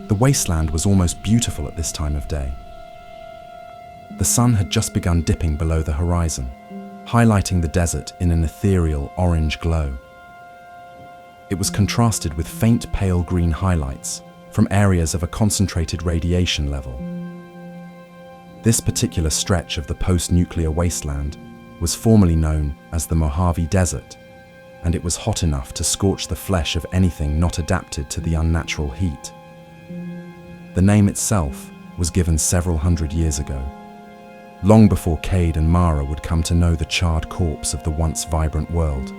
The wasteland was almost beautiful at this time of day. The sun had just begun dipping below the horizon, highlighting the desert in an ethereal orange glow. It was contrasted with faint pale green highlights from areas of a concentrated radiation level. This particular stretch of the post-nuclear wasteland was formerly known as the Mojave Desert, and it was hot enough to scorch the flesh of anything not adapted to the unnatural heat. The name itself was given several hundred years ago, long before Cade and Mara would come to know the charred corpse of the once vibrant world.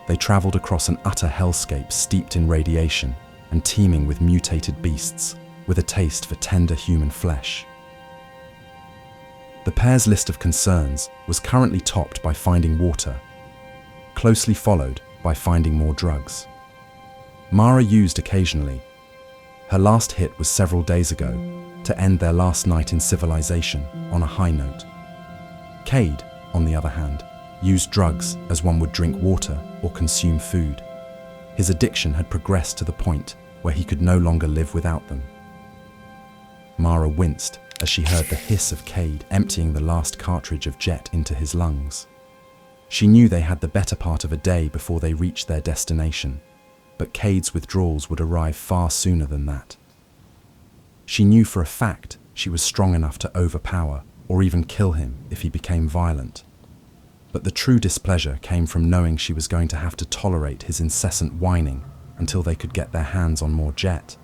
They traveled across an utter hellscape steeped in radiation and teeming with mutated beasts, with a taste for tender human flesh. The pair's list of concerns was currently topped by finding water, closely followed by finding more drugs. Mara used occasionally. Her last hit was several days ago, to end their last night in civilization on a high note. Cade, on the other hand, used drugs as one would drink water or consume food. His addiction had progressed to the point where he could no longer live without them. Mara winced as she heard the hiss of Cade emptying the last cartridge of jet into his lungs. She knew they had the better part of a day before they reached their destination, but Cade's withdrawals would arrive far sooner than that. She knew for a fact she was strong enough to overpower or even kill him if he became violent. But the true displeasure came from knowing she was going to have to tolerate his incessant whining until they could get their hands on more jet.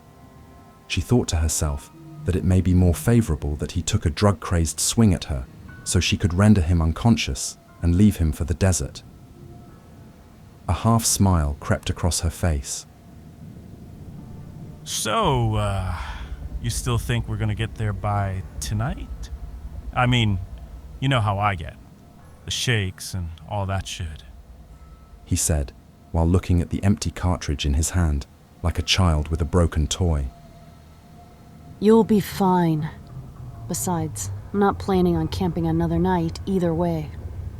She thought to herself that it may be more favorable that he took a drug-crazed swing at her so she could render him unconscious and leave him for the desert. A half smile crept across her face. So, you still think we're gonna get there by tonight? I mean, you know how I get. The shakes and all that shit. He said, while looking at the empty cartridge in his hand, like a child with a broken toy. You'll be fine. Besides, I'm not planning on camping another night either way,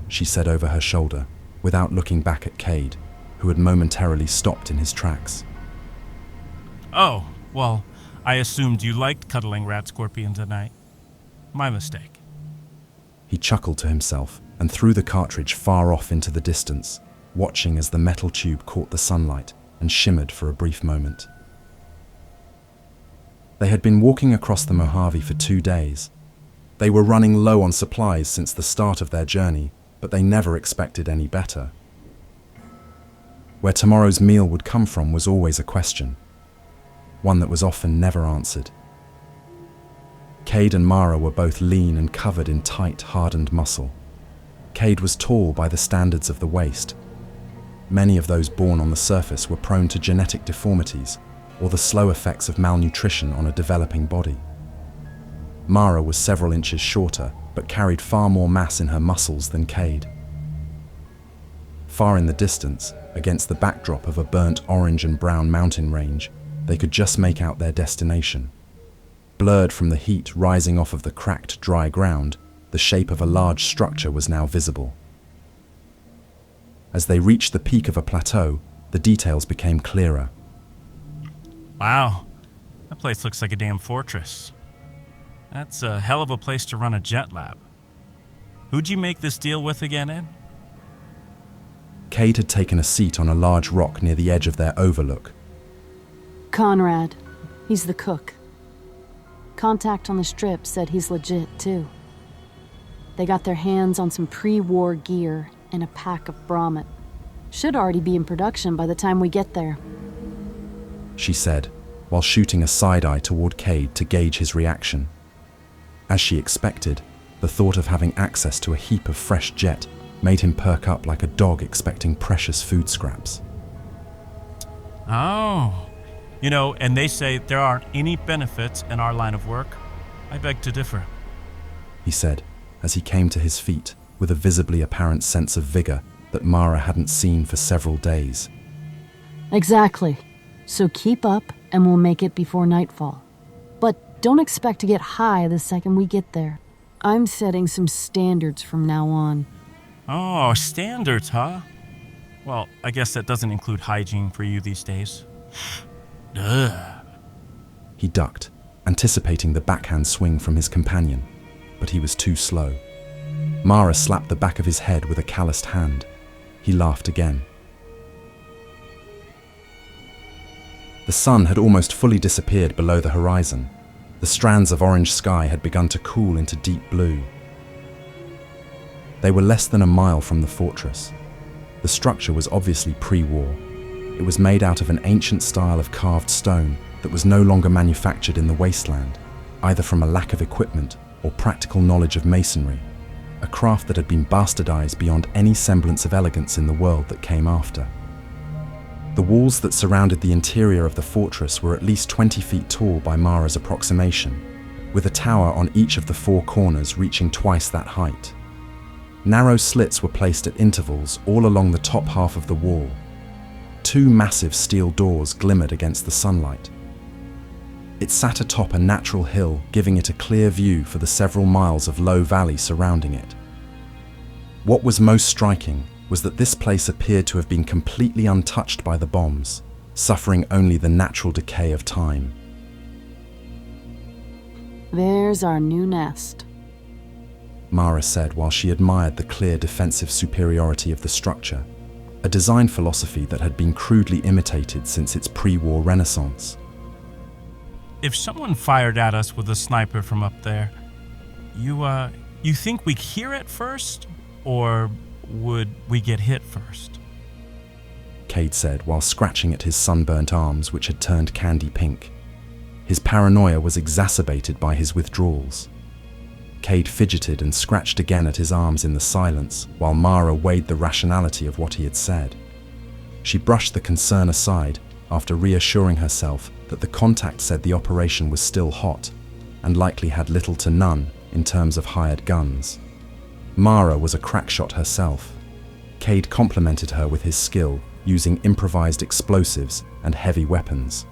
She said over her shoulder, without looking back at Cade, who had momentarily stopped in his tracks. Oh, well, I assumed you liked cuddling rat scorpions at night. My mistake. He chuckled to himself and threw the cartridge far off into the distance, watching as the metal tube caught the sunlight and shimmered for a brief moment. They had been walking across the Mojave for 2 days. They were running low on supplies since the start of their journey, but they never expected any better. Where tomorrow's meal would come from was always a question, one that was often never answered. Cade and Mara were both lean and covered in tight, hardened muscle. Cade was tall by the standards of the waste. Many of those born on the surface were prone to genetic deformities or the slow effects of malnutrition on a developing body. Mara was several inches shorter, but carried far more mass in her muscles than Cade. Far in the distance, against the backdrop of a burnt orange and brown mountain range, they could just make out their destination. Blurred from the heat rising off of the cracked, dry ground, the shape of a large structure was now visible. As they reached the peak of a plateau, the details became clearer. Wow, that place looks like a damn fortress. That's a hell of a place to run a jet lab. Who'd you make this deal with again, Ed? Cade had taken a seat on a large rock near the edge of their overlook. Conrad. He's the cook. Contact on the strip said he's legit, too. They got their hands on some pre-war gear and a pack of Brahmet. Should already be in production by the time we get there, She said, while shooting a side-eye toward Cade to gauge his reaction. As she expected, the thought of having access to a heap of fresh jet made him perk up like a dog expecting precious food scraps. Oh, and they say there aren't any benefits in our line of work. I beg to differ, He said, as he came to his feet with a visibly apparent sense of vigor that Mara hadn't seen for several days. Exactly. So keep up and we'll make it before nightfall. But don't expect to get high the second we get there. I'm setting some standards from now on. Oh, standards, huh? Well, I guess that doesn't include hygiene for you these days. Duh. He ducked, anticipating the backhand swing from his companion, but he was too slow. Mara slapped the back of his head with a calloused hand. He laughed again. The sun had almost fully disappeared below the horizon. The strands of orange sky had begun to cool into deep blue. They were less than a mile from the fortress. The structure was obviously pre-war. It was made out of an ancient style of carved stone that was no longer manufactured in the wasteland, either from a lack of equipment or practical knowledge of masonry, a craft that had been bastardized beyond any semblance of elegance in the world that came after. The walls that surrounded the interior of the fortress were at least 20 feet tall by Mara's approximation, with a tower on each of the four corners reaching twice that height. Narrow slits were placed at intervals all along the top half of the wall. Two massive steel doors glimmered against the sunlight. It sat atop a natural hill, giving it a clear view for the several miles of low valley surrounding it. What was most striking was that this place appeared to have been completely untouched by the bombs, suffering only the natural decay of time. There's our new nest, Mara said while she admired the clear defensive superiority of the structure, a design philosophy that had been crudely imitated since its pre-war renaissance. If someone fired at us with a sniper from up there, you think we'd hear it first, or would we get hit first? Cade said while scratching at his sunburnt arms, which had turned candy pink. His paranoia was exacerbated by his withdrawals. Cade fidgeted and scratched again at his arms in the silence, while Mara weighed the rationality of what he had said. She brushed the concern aside after reassuring herself that the contact said the operation was still hot and likely had little to none in terms of hired guns. Mara was a crack shot herself. Cade complimented her with his skill using improvised explosives and heavy weapons.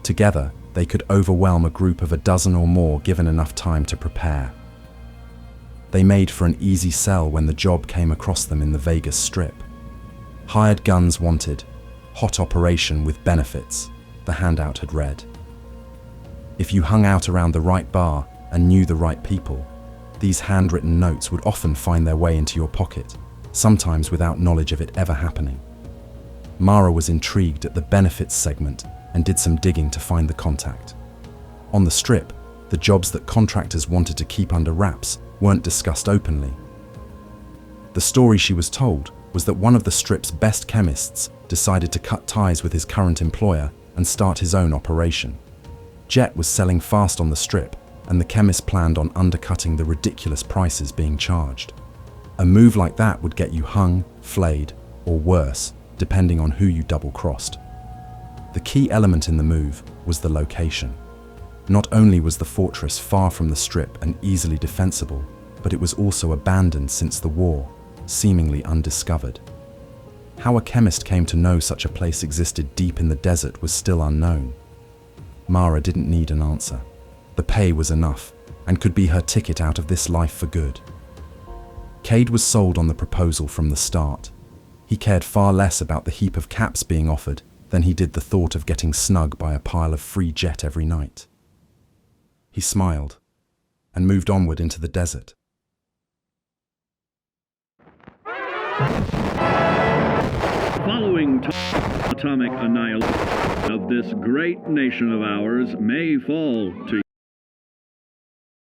Together, they could overwhelm a group of a dozen or more given enough time to prepare. They made for an easy sell when the job came across them in the Vegas Strip. Hired guns wanted, hot operation with benefits, the handout had read. If you hung out around the right bar and knew the right people, these handwritten notes would often find their way into your pocket, sometimes without knowledge of it ever happening. Mara was intrigued at the benefits segment and did some digging to find the contact. On the Strip, the jobs that contractors wanted to keep under wraps weren't discussed openly. The story she was told was that one of the Strip's best chemists decided to cut ties with his current employer and start his own operation. Jet was selling fast on the Strip, and the chemist planned on undercutting the ridiculous prices being charged. A move like that would get you hung, flayed, or worse, depending on who you double-crossed. The key element in the move was the location. Not only was the fortress far from the Strip and easily defensible, but it was also abandoned since the war, seemingly undiscovered. How a chemist came to know such a place existed deep in the desert was still unknown. Mara didn't need an answer. The pay was enough, and could be her ticket out of this life for good. Cade was sold on the proposal from the start. He cared far less about the heap of caps being offered than he did the thought of getting snug by a pile of free jet every night. He smiled and moved onward into the desert. Following atomic annihilation of this great nation of ours may fall to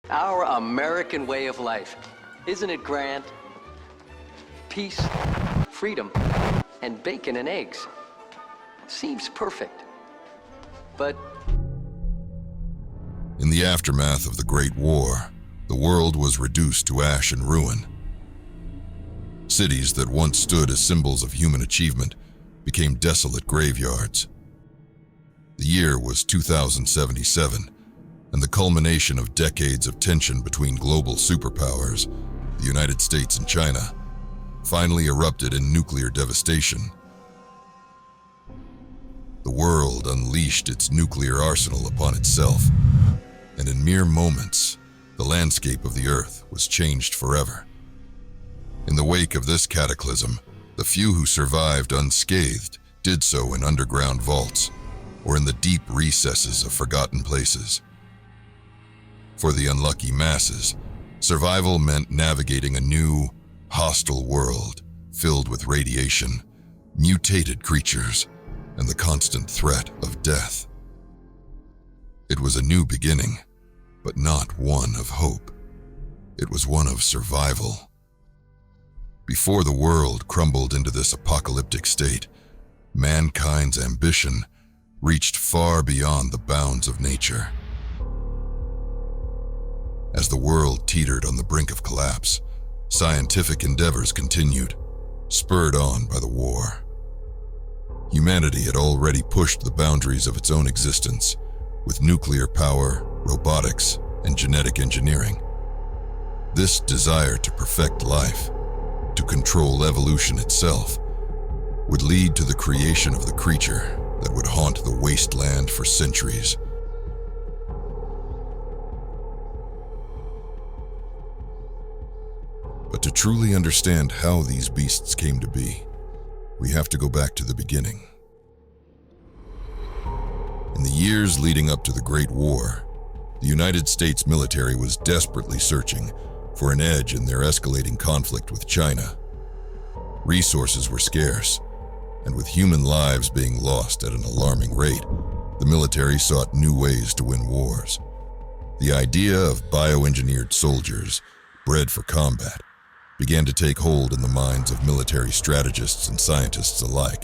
our American way of life. Isn't it grand? Peace, freedom, and bacon and eggs. Seems perfect. But in the aftermath of the Great War, the world was reduced to ash and ruin. Cities that once stood as symbols of human achievement became desolate graveyards. The year was 2077, and the culmination of decades of tension between global superpowers, the United States and China, finally erupted in nuclear devastation. The world unleashed its nuclear arsenal upon itself, and in mere moments, the landscape of the Earth was changed forever. In the wake of this cataclysm, the few who survived unscathed did so in underground vaults or in the deep recesses of forgotten places. For the unlucky masses, survival meant navigating a new, hostile world filled with radiation, mutated creatures, and the constant threat of death. It was a new beginning, but not one of hope. It was one of survival. Before the world crumbled into this apocalyptic state, mankind's ambition reached far beyond the bounds of nature. As the world teetered on the brink of collapse, scientific endeavors continued, spurred on by the war. Humanity had already pushed the boundaries of its own existence with nuclear power, robotics, and genetic engineering. This desire to perfect life, to control evolution itself, would lead to the creation of the creature that would haunt the wasteland for centuries. But to truly understand how these beasts came to be, we have to go back to the beginning. In the years leading up to the Great War, the United States military was desperately searching for an edge in their escalating conflict with China. Resources were scarce, and with human lives being lost at an alarming rate, the military sought new ways to win wars. The idea of bioengineered soldiers, bred for combat, began to take hold in the minds of military strategists and scientists alike.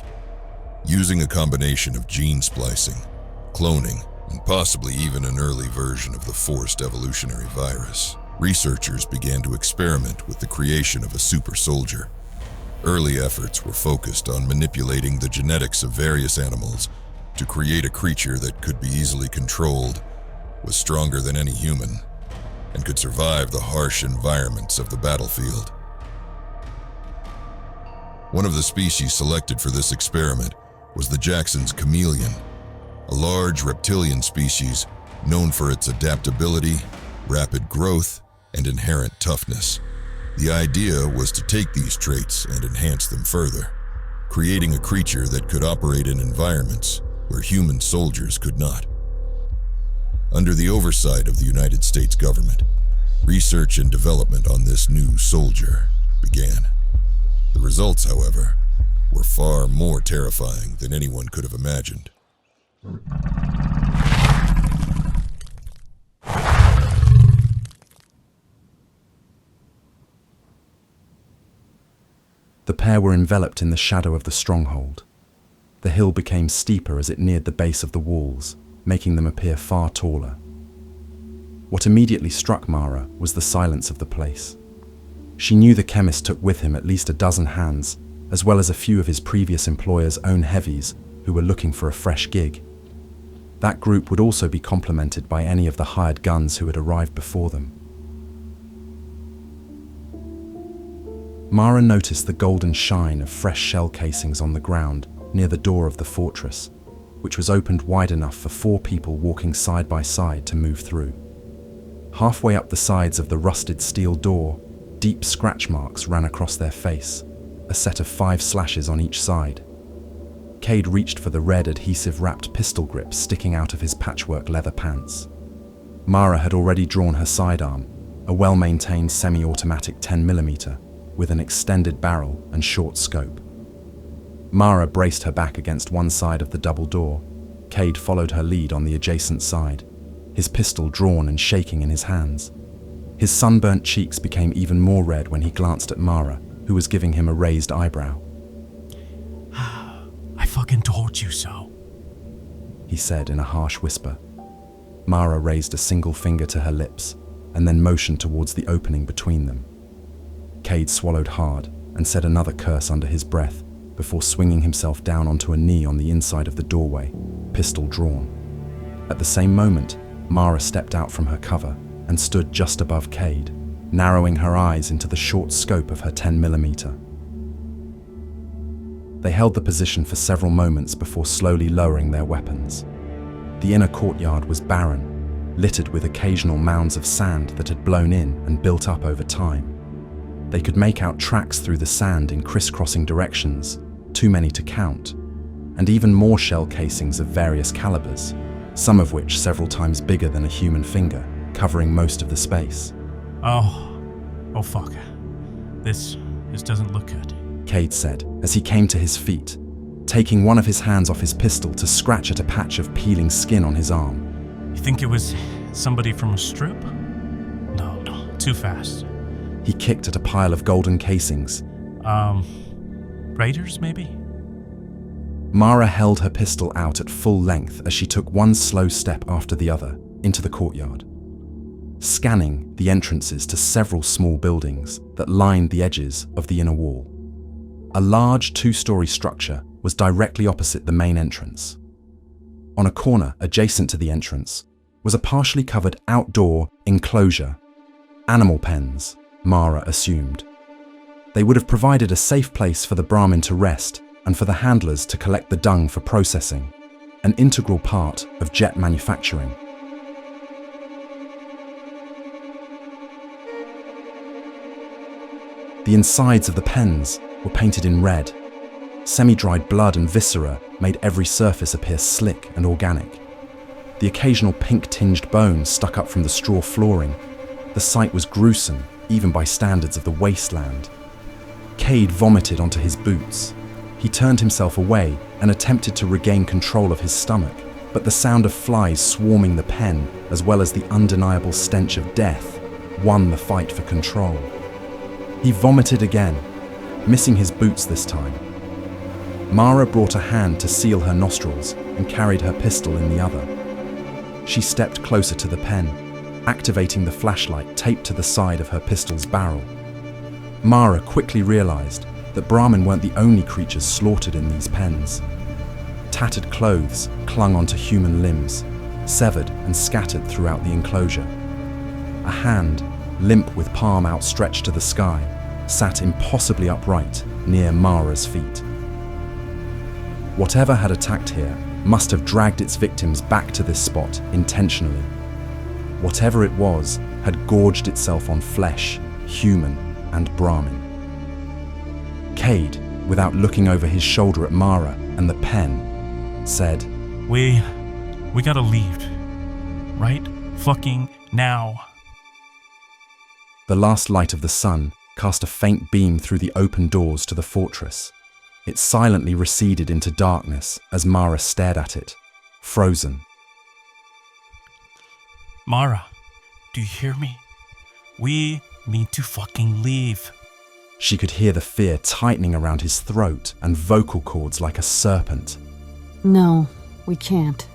Using a combination of gene splicing, cloning, and possibly even an early version of the forced evolutionary virus, researchers began to experiment with the creation of a super soldier. Early efforts were focused on manipulating the genetics of various animals to create a creature that could be easily controlled, was stronger than any human, and could survive the harsh environments of the battlefield. One of the species selected for this experiment was the Jackson's chameleon, a large reptilian species known for its adaptability, rapid growth, and inherent toughness. The idea was to take these traits and enhance them further, creating a creature that could operate in environments where human soldiers could not. Under the oversight of the United States government, research and development on this new soldier began. The results, however, were far more terrifying than anyone could have imagined. The pair were enveloped in the shadow of the stronghold. The hill became steeper as it neared the base of the walls, making them appear far taller. What immediately struck Mara was the silence of the place. She knew the chemist took with him at least a dozen hands, as well as a few of his previous employer's own heavies who were looking for a fresh gig. That group would also be complemented by any of the hired guns who had arrived before them. Mara noticed the golden shine of fresh shell casings on the ground near the door of the fortress, which was opened wide enough for 4 people walking side by side to move through. Halfway up the sides of the rusted steel door, deep scratch marks ran across their face, a set of 5 slashes on each side. Cade reached for the red adhesive-wrapped pistol grip sticking out of his patchwork leather pants. Mara had already drawn her sidearm, a well-maintained semi-automatic 10mm, with an extended barrel and short scope. Mara braced her back against one side of the double door. Cade followed her lead on the adjacent side, his pistol drawn and shaking in his hands. His sunburnt cheeks became even more red when he glanced at Mara, who was giving him a raised eyebrow. I fucking told you so, he said in a harsh whisper. Mara raised a single finger to her lips and then motioned towards the opening between them. Cade swallowed hard and said another curse under his breath before swinging himself down onto a knee on the inside of the doorway, pistol drawn. At the same moment, Mara stepped out from her cover and stood just above Cade, narrowing her eyes into the short scope of her 10mm. They held the position for several moments before slowly lowering their weapons. The inner courtyard was barren, littered with occasional mounds of sand that had blown in and built up over time. They could make out tracks through the sand in crisscrossing directions, too many to count. and even more shell casings of various calibers, some of which several times bigger than a human finger, covering most of the space. Oh fuck. This doesn't look good. Cade said as he came to his feet, taking one of his hands off his pistol to scratch at a patch of peeling skin on his arm. You think it was somebody from a strip? No, too fast. He kicked at a pile of golden casings. Raiders, maybe? Mara held her pistol out at full length as she took one slow step after the other into the courtyard, scanning the entrances to several small buildings that lined the edges of the inner wall. A large two-story structure was directly opposite the main entrance. On a corner adjacent to the entrance was a partially covered outdoor enclosure. Animal pens, Mara assumed. They would have provided a safe place for the Brahmin to rest and for the handlers to collect the dung for processing, an integral part of jet manufacturing. The insides of the pens were painted in red. Semi-dried blood and viscera made every surface appear slick and organic. The occasional pink-tinged bone stuck up from the straw flooring. The sight was gruesome, even by standards of the wasteland. Cade vomited onto his boots. He turned himself away and attempted to regain control of his stomach, but the sound of flies swarming the pen, as well as the undeniable stench of death, won the fight for control. He vomited again, missing his boots this time. Mara brought a hand to seal her nostrils and carried her pistol in the other. She stepped closer to the pen, activating the flashlight taped to the side of her pistol's barrel. Mara quickly realized that Brahmin weren't the only creatures slaughtered in these pens. Tattered clothes clung onto human limbs, severed and scattered throughout the enclosure. A hand, limp with palm outstretched to the sky, sat impossibly upright near Mara's feet. Whatever had attacked here must have dragged its victims back to this spot intentionally. Whatever it was had gorged itself on flesh, human and Brahmin. Cade, without looking over his shoulder at Mara and the pen, said, We gotta leave. Right fucking now. The last light of the sun cast a faint beam through the open doors to the fortress. It silently receded into darkness as Mara stared at it, frozen. Mara, do you hear me? We need to fucking leave. She could hear the fear tightening around his throat and vocal cords like a serpent. No, we can't.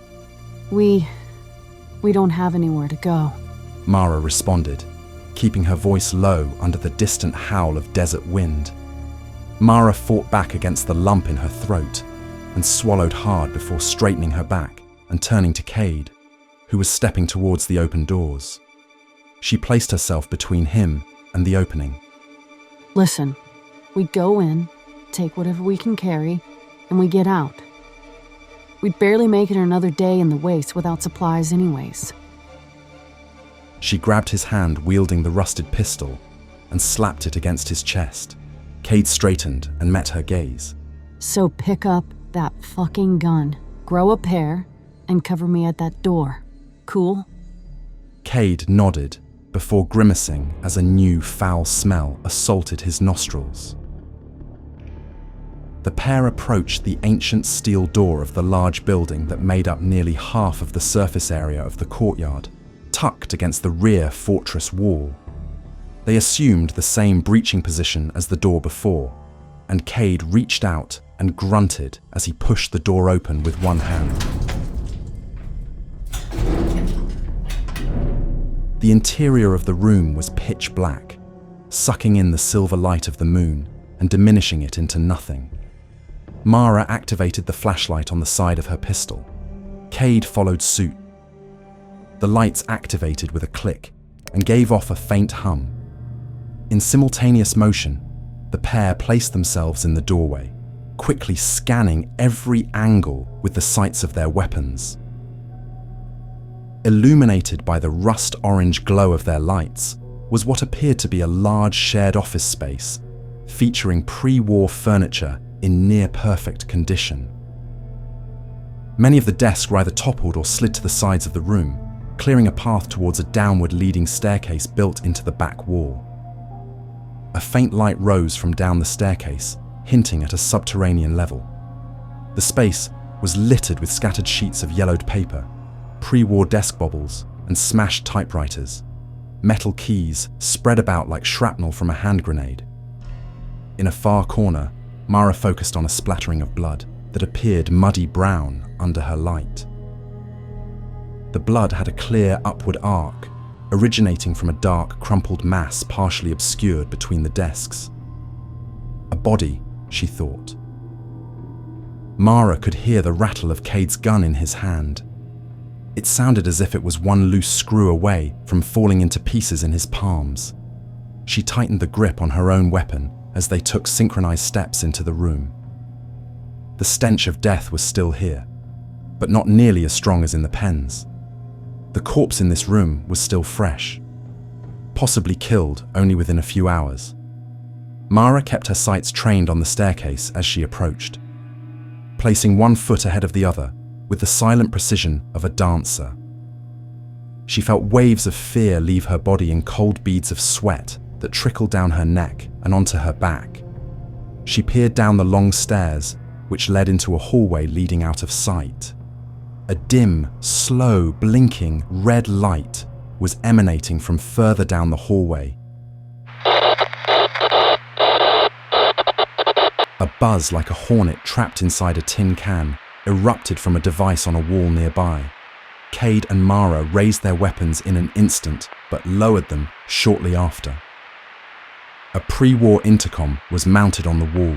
We don't have anywhere to go. Mara responded, keeping her voice low under the distant howl of desert wind. Mara fought back against the lump in her throat and swallowed hard before straightening her back and turning to Cade, who was stepping towards the open doors. She placed herself between him and the opening. Listen, we go in, take whatever we can carry, and we get out. We'd barely make it another day in the waste without supplies anyways. She grabbed his hand wielding the rusted pistol and slapped it against his chest. Cade straightened and met her gaze. So pick up that fucking gun, grow a pair, and cover me at that door. Cool? Cade nodded before grimacing as a new foul smell assaulted his nostrils. The pair approached the ancient steel door of the large building that made up nearly half of the surface area of the courtyard, tucked against the rear fortress wall. They assumed the same breaching position as the door before, and Cade reached out and grunted as he pushed the door open with one hand. The interior of the room was pitch black, sucking in the silver light of the moon and diminishing it into nothing. Mara activated the flashlight on the side of her pistol. Cade followed suit. The lights activated with a click and gave off a faint hum. In simultaneous motion, the pair placed themselves in the doorway, quickly scanning every angle with the sights of their weapons. Illuminated by the rust-orange glow of their lights was what appeared to be a large shared office space, featuring pre-war furniture in near-perfect condition. Many of the desks were either toppled or slid to the sides of the room, clearing a path towards a downward leading staircase built into the back wall. A faint light rose from down the staircase, hinting at a subterranean level. The space was littered with scattered sheets of yellowed paper, pre-war desk baubles, and smashed typewriters. Metal keys spread about like shrapnel from a hand grenade. In a far corner, Mara focused on a splattering of blood that appeared muddy brown under her light. The blood had a clear upward arc, originating from a dark, crumpled mass partially obscured between the desks. A body, she thought. Mara could hear the rattle of Cade's gun in his hand. It sounded as if it was one loose screw away from falling into pieces in his palms. She tightened the grip on her own weapon as they took synchronized steps into the room. The stench of death was still here, but not nearly as strong as in the pens. The corpse in this room was still fresh, possibly killed only within a few hours. Mara kept her sights trained on the staircase as she approached, placing one foot ahead of the other with the silent precision of a dancer. She felt waves of fear leave her body in cold beads of sweat that trickled down her neck and onto her back. She peered down the long stairs, which led into a hallway leading out of sight. A dim, slow, blinking red light was emanating from further down the hallway. A buzz like a hornet trapped inside a tin can erupted from a device on a wall nearby. Cade and Mara raised their weapons in an instant, but lowered them shortly after. A pre-war intercom was mounted on the wall.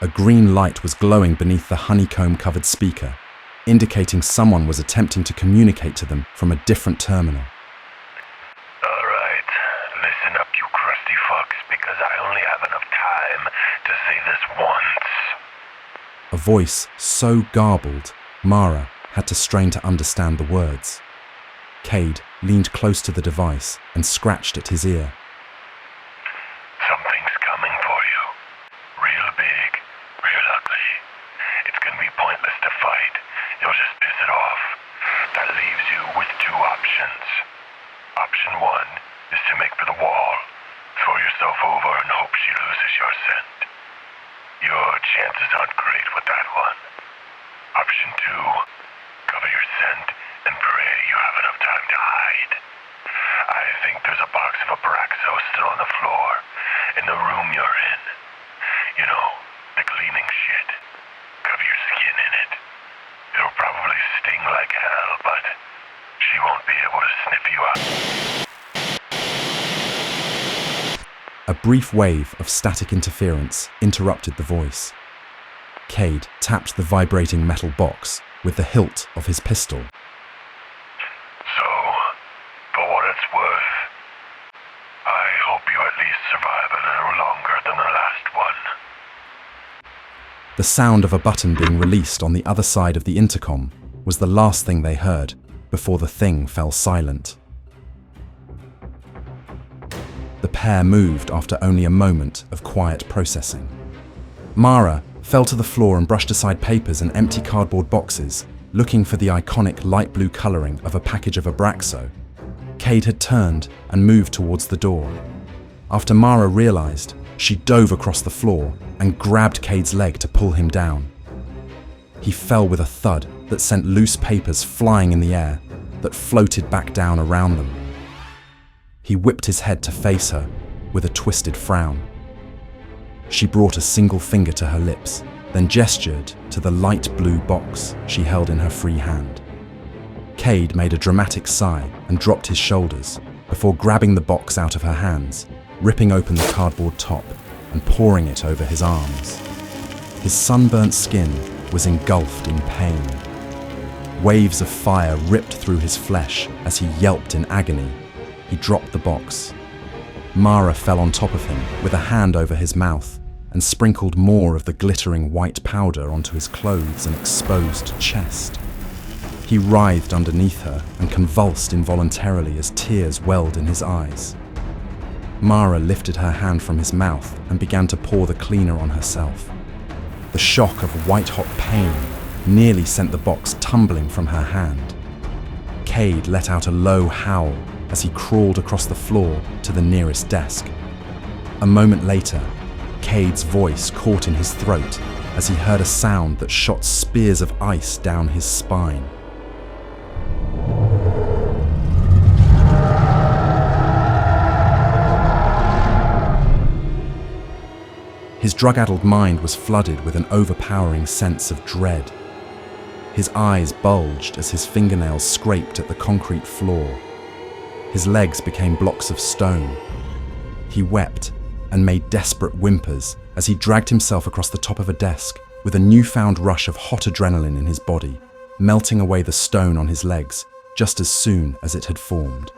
A green light was glowing beneath the honeycomb-covered speaker, indicating someone was attempting to communicate to them from a different terminal. All right, listen up, you crusty fucks, because I only have enough time to say this once. A voice so garbled, Mara had to strain to understand the words. Cade leaned close to the device and scratched at his ear. Something's coming for you. Real big, real ugly. It's gonna be pointless to fight. You'll just piss it off. That leaves you with two options. Option one is to make for the wall. Throw yourself over and hope she loses your scent. Your chances aren't great with that one. Option two, cover your scent and pray you have enough time to hide. I think there's a box of Abraxo still on the floor in the room you're in. You know, the cleaning shit. Cover your skin in it. It'll probably sting like hell, but she won't be able to sniff you out. A brief wave of static interference interrupted the voice. Cade tapped the vibrating metal box with the hilt of his pistol. So, for what it's worth, I hope you at least survive a little longer than the last one. The sound of a button being released on the other side of the intercom was the last thing they heard before the thing fell silent. The pair moved after only a moment of quiet processing. Mara fell to the floor and brushed aside papers and empty cardboard boxes, looking for the iconic light blue coloring of a package of Abraxo. Cade had turned and moved towards the door. After Mara realized, she dove across the floor and grabbed Cade's leg to pull him down. He fell with a thud that sent loose papers flying in the air that floated back down around them. He whipped his head to face her with a twisted frown. She brought a single finger to her lips, then gestured to the light blue box she held in her free hand. Cade made a dramatic sigh and dropped his shoulders before grabbing the box out of her hands, ripping open the cardboard top and pouring it over his arms. His sunburnt skin was engulfed in pain. Waves of fire ripped through his flesh as he yelped in agony. He dropped the box. Mara fell on top of him with a hand over his mouth and sprinkled more of the glittering white powder onto his clothes and exposed chest. He writhed underneath her and convulsed involuntarily as tears welled in his eyes. Mara lifted her hand from his mouth and began to pour the cleaner on herself. The shock of white-hot pain nearly sent the box tumbling from her hand. Cade let out a low howl as he crawled across the floor to the nearest desk. A moment later, Cade's voice caught in his throat as he heard a sound that shot spears of ice down his spine. His drug-addled mind was flooded with an overpowering sense of dread. His eyes bulged as his fingernails scraped at the concrete floor. His legs became blocks of stone. He wept and made desperate whimpers as he dragged himself across the top of a desk with a newfound rush of hot adrenaline in his body, melting away the stone on his legs just as soon as it had formed.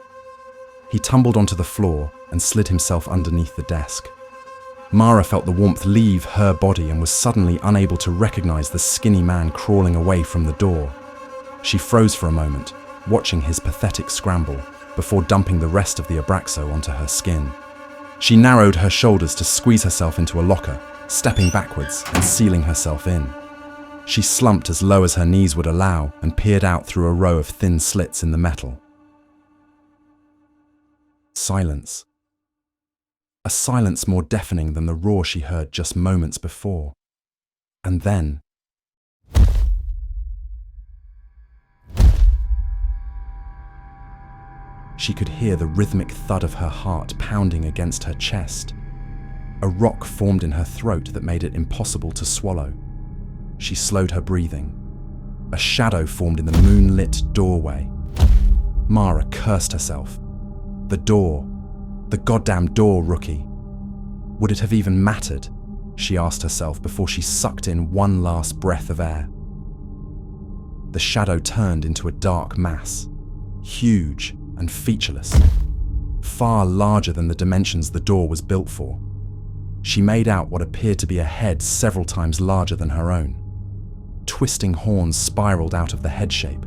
He tumbled onto the floor and slid himself underneath the desk. Mara felt the warmth leave her body and was suddenly unable to recognize the skinny man crawling away from the door. She froze for a moment, watching his pathetic scramble, before dumping the rest of the Abraxo onto her skin. She narrowed her shoulders to squeeze herself into a locker, stepping backwards and sealing herself in. She slumped as low as her knees would allow and peered out through a row of thin slits in the metal. Silence. A silence more deafening than the roar she heard just moments before. And then... she could hear the rhythmic thud of her heart pounding against her chest. A rock formed in her throat that made it impossible to swallow. She slowed her breathing. A shadow formed in the moonlit doorway. Mara cursed herself. The door. The goddamn door, rookie. Would it have even mattered? She asked herself before she sucked in one last breath of air. The shadow turned into a dark mass, huge and featureless, far larger than the dimensions the door was built for. She made out what appeared to be a head several times larger than her own. Twisting horns spiraled out of the head shape.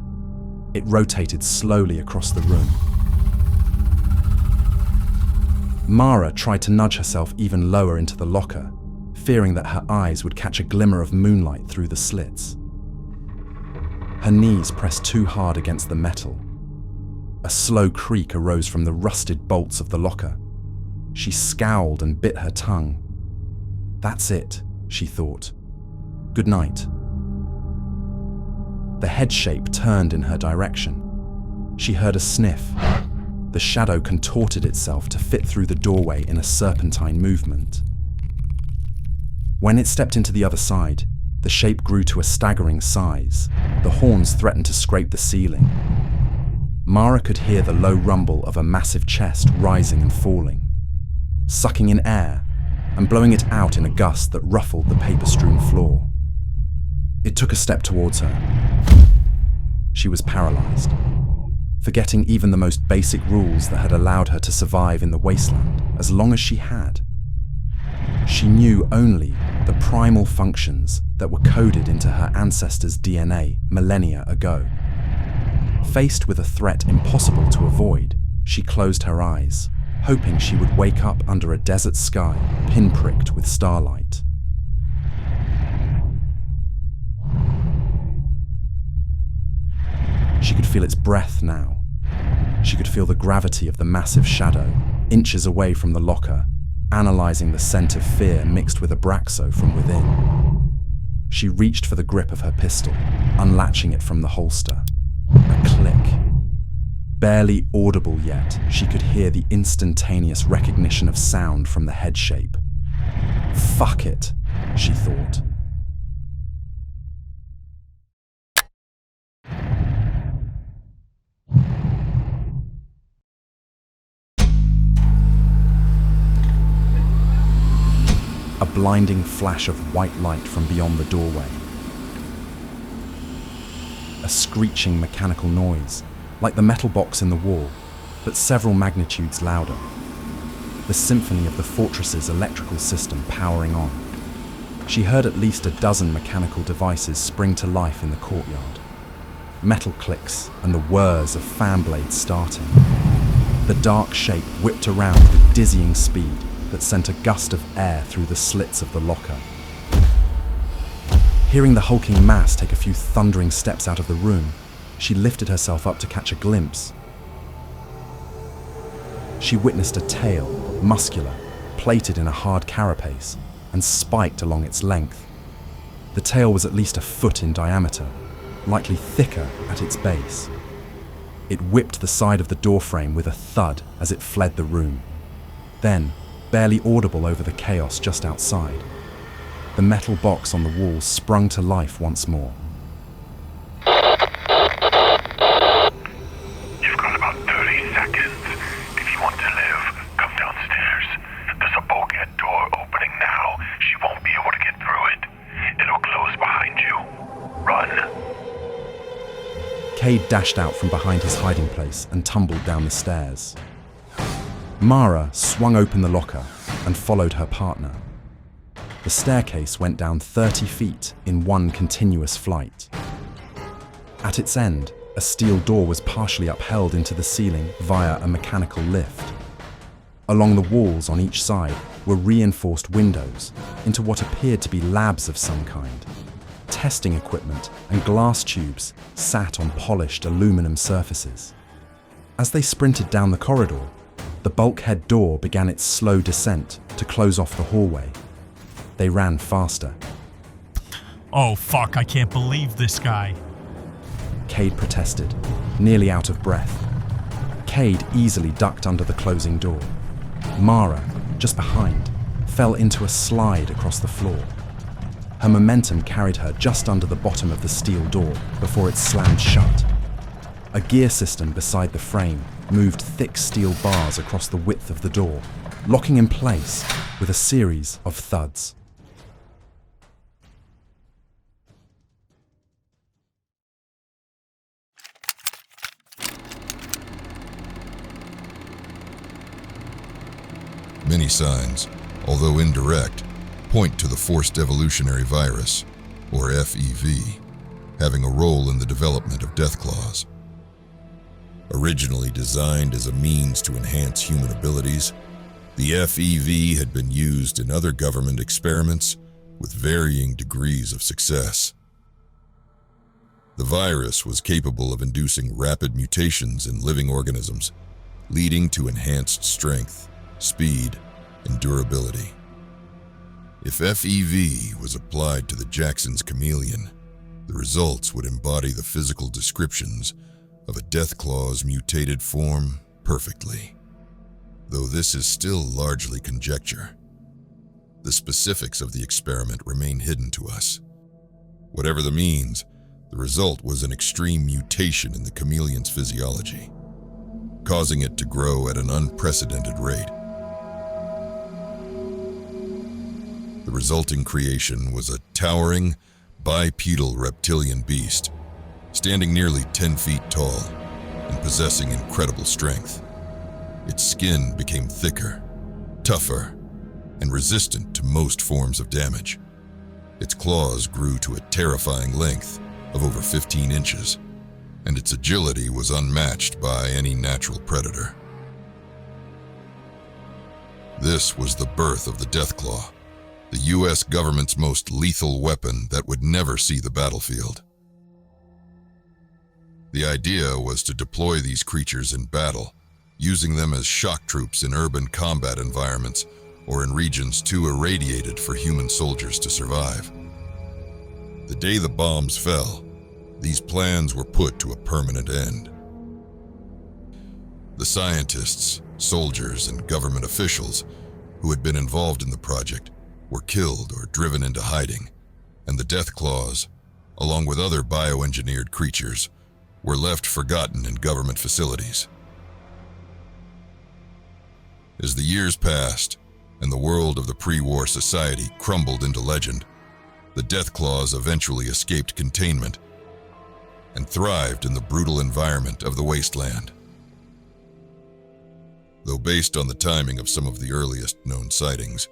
It rotated slowly across the room. Mara tried to nudge herself even lower into the locker, fearing that her eyes would catch a glimmer of moonlight through the slits. Her knees pressed too hard against the metal. A slow creak arose from the rusted bolts of the locker. She scowled and bit her tongue. That's it, she thought. Good night. The head shape turned in her direction. She heard a sniff. The shadow contorted itself to fit through the doorway in a serpentine movement. When it stepped into the other side, the shape grew to a staggering size. The horns threatened to scrape the ceiling. Mara could hear the low rumble of a massive chest rising and falling, sucking in air and blowing it out in a gust that ruffled the paper-strewn floor. It took a step towards her. She was paralyzed, forgetting even the most basic rules that had allowed her to survive in the wasteland as long as she had. She knew only the primal functions that were coded into her ancestors' DNA millennia ago. Faced with a threat impossible to avoid, she closed her eyes, hoping she would wake up under a desert sky pinpricked with starlight. She could feel its breath now. She could feel the gravity of the massive shadow, inches away from the locker, analyzing the scent of fear mixed with Abraxo from within. She reached for the grip of her pistol, unlatching it from the holster. A click. Barely audible yet, she could hear the instantaneous recognition of sound from the head shape. Fuck it, she thought. A blinding flash of white light from beyond the doorway. A screeching mechanical noise, like the metal box in the wall, but several magnitudes louder. The symphony of the fortress's electrical system powering on. She heard at least a dozen mechanical devices spring to life in the courtyard. Metal clicks and the whirs of fan blades starting. The dark shape whipped around with dizzying speed that sent a gust of air through the slits of the locker. Hearing the hulking mass take a few thundering steps out of the room, she lifted herself up to catch a glimpse. She witnessed a tail, muscular, plated in a hard carapace, and spiked along its length. The tail was at least a foot in diameter, likely thicker at its base. It whipped the side of the doorframe with a thud as it fled the room. Then, barely audible over the chaos just outside, the metal box on the wall sprung to life once more. You've got about 30 seconds. If you want to live, come downstairs. There's a bulkhead door opening now. She won't be able to get through it. It'll close behind you. Run. Cade dashed out from behind his hiding place and tumbled down the stairs. Mara swung open the locker and followed her partner. The staircase went down 30 feet in one continuous flight. At its end, a steel door was partially upheld into the ceiling via a mechanical lift. Along the walls on each side were reinforced windows into what appeared to be labs of some kind. Testing equipment and glass tubes sat on polished aluminum surfaces. As they sprinted down the corridor, the bulkhead door began its slow descent to close off the hallway. They ran faster. Oh fuck, I can't believe this guy. Cade protested, nearly out of breath. Cade easily ducked under the closing door. Mara, just behind, fell into a slide across the floor. Her momentum carried her just under the bottom of the steel door before it slammed shut. A gear system beside the frame moved thick steel bars across the width of the door, locking in place with a series of thuds. Many signs, although indirect, point to the forced evolutionary virus, or FEV, having a role in the development of Deathclaws. Originally designed as a means to enhance human abilities, the FEV had been used in other government experiments with varying degrees of success. The virus was capable of inducing rapid mutations in living organisms, leading to enhanced strength, speed, and durability. If FEV was applied to the Jackson's chameleon, the results would embody the physical descriptions of a Deathclaw's mutated form perfectly. Though this is still largely conjecture, the specifics of the experiment remain hidden to us. Whatever the means, the result was an extreme mutation in the chameleon's physiology, causing it to grow at an unprecedented rate. The resulting creation was a towering, bipedal reptilian beast, standing nearly 10 feet tall and possessing incredible strength. Its skin became thicker, tougher, and resistant to most forms of damage. Its claws grew to a terrifying length of over 15 inches, and its agility was unmatched by any natural predator. This was the birth of the Deathclaw, the U.S. government's most lethal weapon that would never see the battlefield. The idea was to deploy these creatures in battle, using them as shock troops in urban combat environments or in regions too irradiated for human soldiers to survive. The day the bombs fell, these plans were put to a permanent end. The scientists, soldiers, and government officials who had been involved in the project were killed or driven into hiding, and the Deathclaws, along with other bioengineered creatures, were left forgotten in government facilities. As the years passed and the world of the pre-war society crumbled into legend, the Deathclaws eventually escaped containment and thrived in the brutal environment of the wasteland. Though based on the timing of some of the earliest known sightings,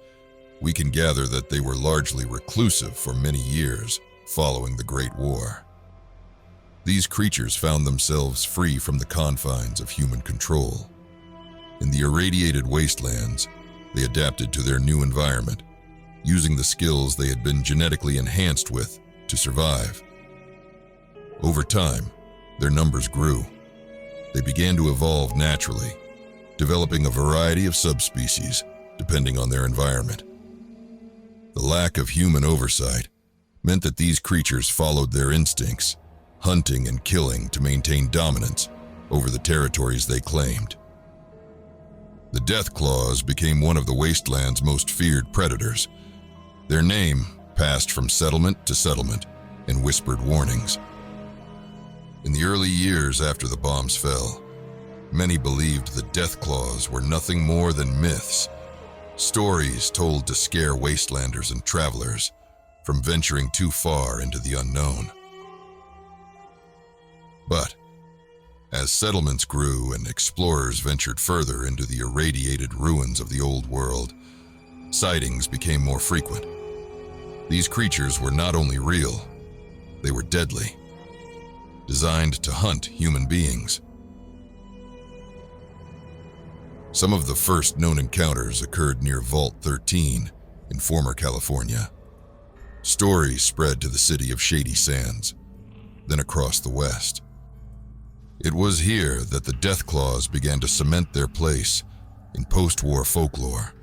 we can gather that they were largely reclusive for many years following the Great War. These creatures found themselves free from the confines of human control. In the irradiated wastelands, they adapted to their new environment, using the skills they had been genetically enhanced with to survive. Over time, their numbers grew. They began to evolve naturally, developing a variety of subspecies depending on their environment. The lack of human oversight meant that these creatures followed their instincts, hunting and killing to maintain dominance over the territories they claimed. The Deathclaws became one of the wasteland's most feared predators. Their name passed from settlement to settlement in whispered warnings. In the early years after the bombs fell, many believed the Deathclaws were nothing more than myths, stories told to scare wastelanders and travelers from venturing too far into the unknown. But as settlements grew and explorers ventured further into the irradiated ruins of the old world, sightings became more frequent. These creatures were not only real, they were deadly, designed to hunt human beings. Some of the first known encounters occurred near Vault 13 in former California. Stories spread to the city of Shady Sands, then across the West. It was here that the Deathclaws began to cement their place in post-war folklore.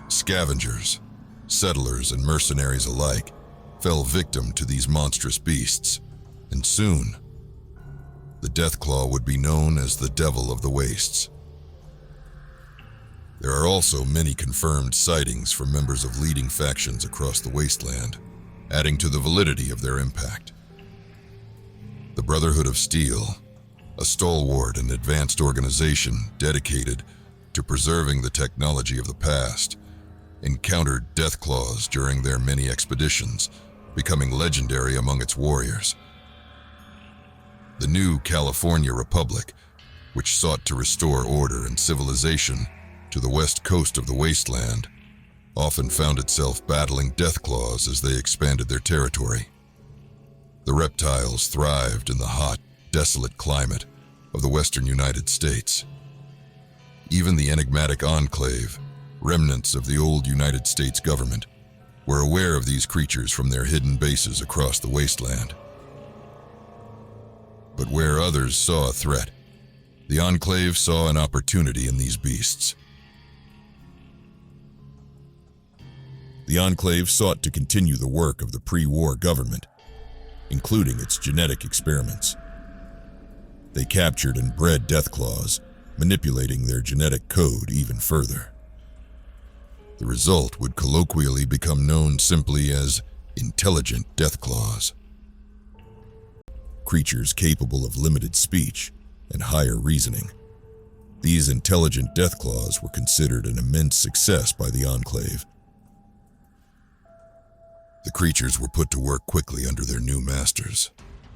Scavengers, settlers, and mercenaries alike fell victim to these monstrous beasts, and soon, the Deathclaw would be known as the Devil of the Wastes. There are also many confirmed sightings from members of leading factions across the wasteland, adding to the validity of their impact. The Brotherhood of Steel, a stalwart and advanced organization dedicated to preserving the technology of the past, encountered Deathclaws during their many expeditions, becoming legendary among its warriors. The new California Republic, which sought to restore order and civilization to the west coast of the wasteland, often found itself battling Deathclaws as they expanded their territory. The reptiles thrived in the hot, desolate climate of the western United States. Even the enigmatic Enclave, remnants of the old United States government, were aware of these creatures from their hidden bases across the wasteland. But where others saw a threat, the Enclave saw an opportunity in these beasts. The Enclave sought to continue the work of the pre-war government, including its genetic experiments. They captured and bred Deathclaws, manipulating their genetic code even further. The result would colloquially become known simply as intelligent Deathclaws. Creatures capable of limited speech and higher reasoning. These intelligent Deathclaws were considered an immense success by the Enclave. The creatures were put to work quickly under their new masters.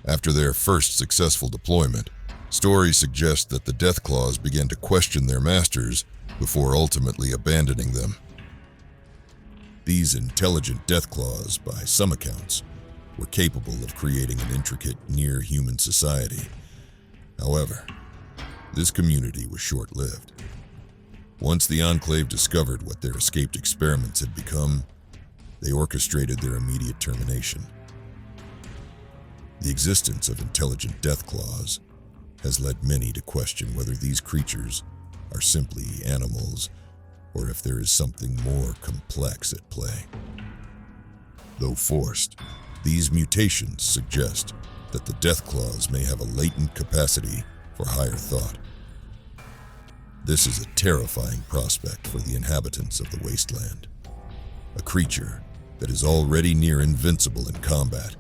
After their first successful deployment, stories suggest that the Deathclaws began to question their masters before ultimately abandoning them. These intelligent Deathclaws, by some accounts, were capable of creating an intricate, near-human society. However, this community was short-lived. Once the Enclave discovered what their escaped experiments had become, they orchestrated their immediate termination. The existence of intelligent Deathclaws has led many to question whether these creatures are simply animals or if there is something more complex at play. Though forced, these mutations suggest that the Deathclaws may have a latent capacity for higher thought. This is a terrifying prospect for the inhabitants of the wasteland. A creature that is already near invincible in combat,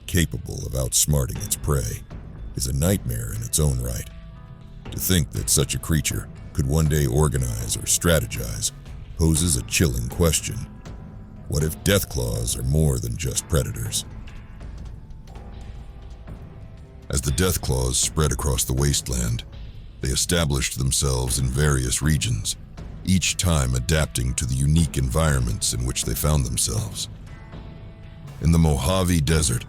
capable of outsmarting its prey, is a nightmare in its own right. To think that such a creature could one day organize or strategize poses a chilling question. What if Deathclaws are more than just predators? As the Deathclaws spread across the wasteland, they established themselves in various regions, each time adapting to the unique environments in which they found themselves. In the Mojave Desert,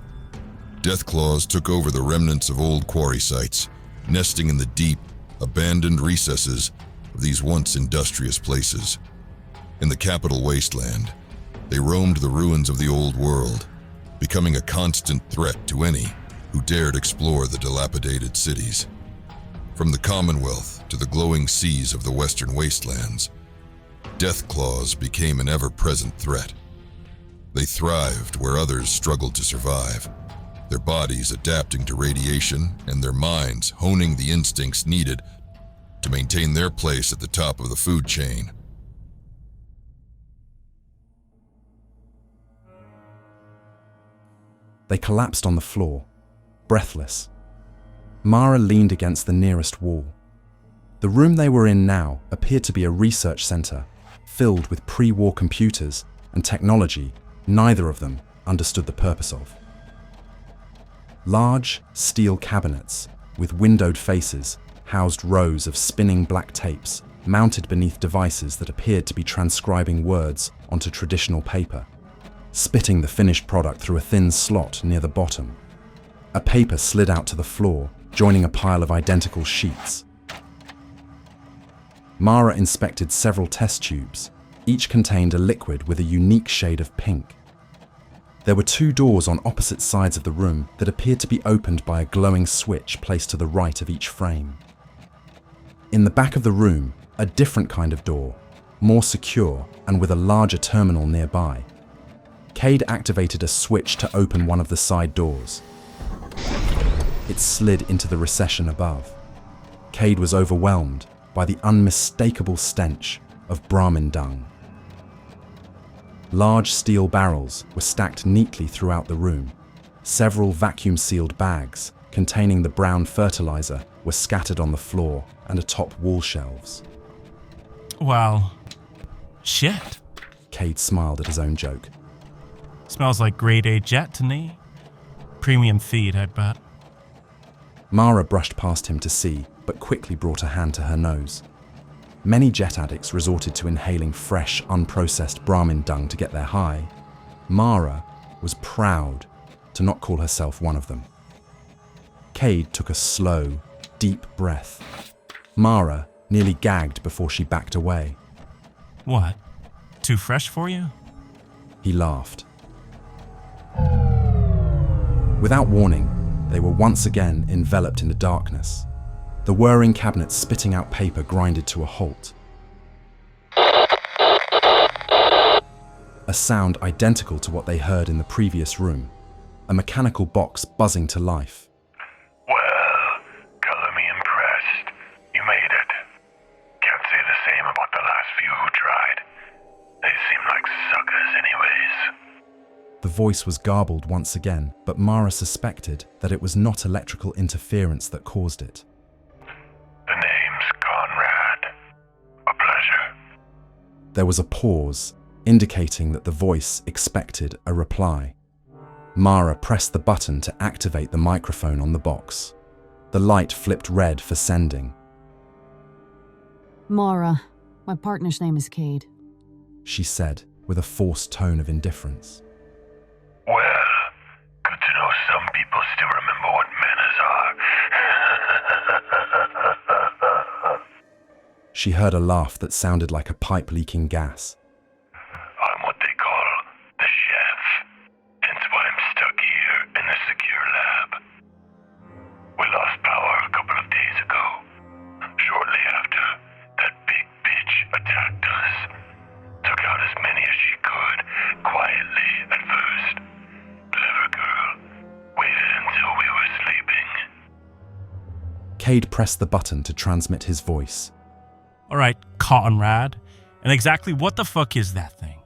Deathclaws took over the remnants of old quarry sites, nesting in the deep, abandoned recesses of these once industrious places. In the capital wasteland, they roamed the ruins of the old world, becoming a constant threat to any who dared explore the dilapidated cities. From the Commonwealth to the glowing seas of the western wastelands, Deathclaws became an ever-present threat. They thrived where others struggled to survive, their bodies adapting to radiation and their minds honing the instincts needed to maintain their place at the top of the food chain. They collapsed on the floor, breathless. Mara leaned against the nearest wall. The room they were in now appeared to be a research center, filled with pre-war computers and technology neither of them understood the purpose of. Large steel cabinets with windowed faces housed rows of spinning black tapes mounted beneath devices that appeared to be transcribing words onto traditional paper, spitting the finished product through a thin slot near the bottom. A paper slid out to the floor, joining a pile of identical sheets. Mara inspected several test tubes. Each contained a liquid with a unique shade of pink. There were 2 doors on opposite sides of the room that appeared to be opened by a glowing switch placed to the right of each frame. In the back of the room, a different kind of door, more secure and with a larger terminal nearby. Cade activated a switch to open one of the side doors. It slid into the recession above. Cade was overwhelmed by the unmistakable stench of Brahmin dung. Large steel barrels were stacked neatly throughout the room. Several vacuum-sealed bags containing the brown fertilizer were scattered on the floor and atop wall shelves. Well, shit. Cade smiled at his own joke. Smells like grade A jet to me. Premium feed, I'd bet. Mara brushed past him to see, but quickly brought a hand to her nose. Many jet addicts resorted to inhaling fresh, unprocessed Brahmin dung to get their high. Mara was proud to not call herself one of them. Cade took a slow, deep breath. Mara nearly gagged before she backed away. What? Too fresh for you? He laughed. Without warning, they were once again enveloped in the darkness. The whirring cabinets spitting out paper grinded to a halt. A sound identical to what they heard in the previous room, a mechanical box buzzing to life. Well, color me impressed. You made it. Can't say the same about the last few who tried. They seem like suckers anyways. The voice was garbled once again, but Mara suspected that it was not electrical interference that caused it. The name's Conrad. A pleasure. There was a pause, indicating that the voice expected a reply. Mara pressed the button to activate the microphone on the box. The light flipped red for sending. Mara, my partner's name is Cade. She said, with a forced tone of indifference. Well, good to know some people still remember what manners are. She heard a laugh that sounded like a pipe leaking gas. I'm what they call the chef, hence why I'm stuck here in the secure lab. We lost power a couple of days ago. Shortly after, that big bitch attacked us. Took out as many as she could, quietly at first. Clever girl. Waited until we were sleeping. Cade pressed the button to transmit his voice. All right, Conrad. And exactly what the fuck is that thing?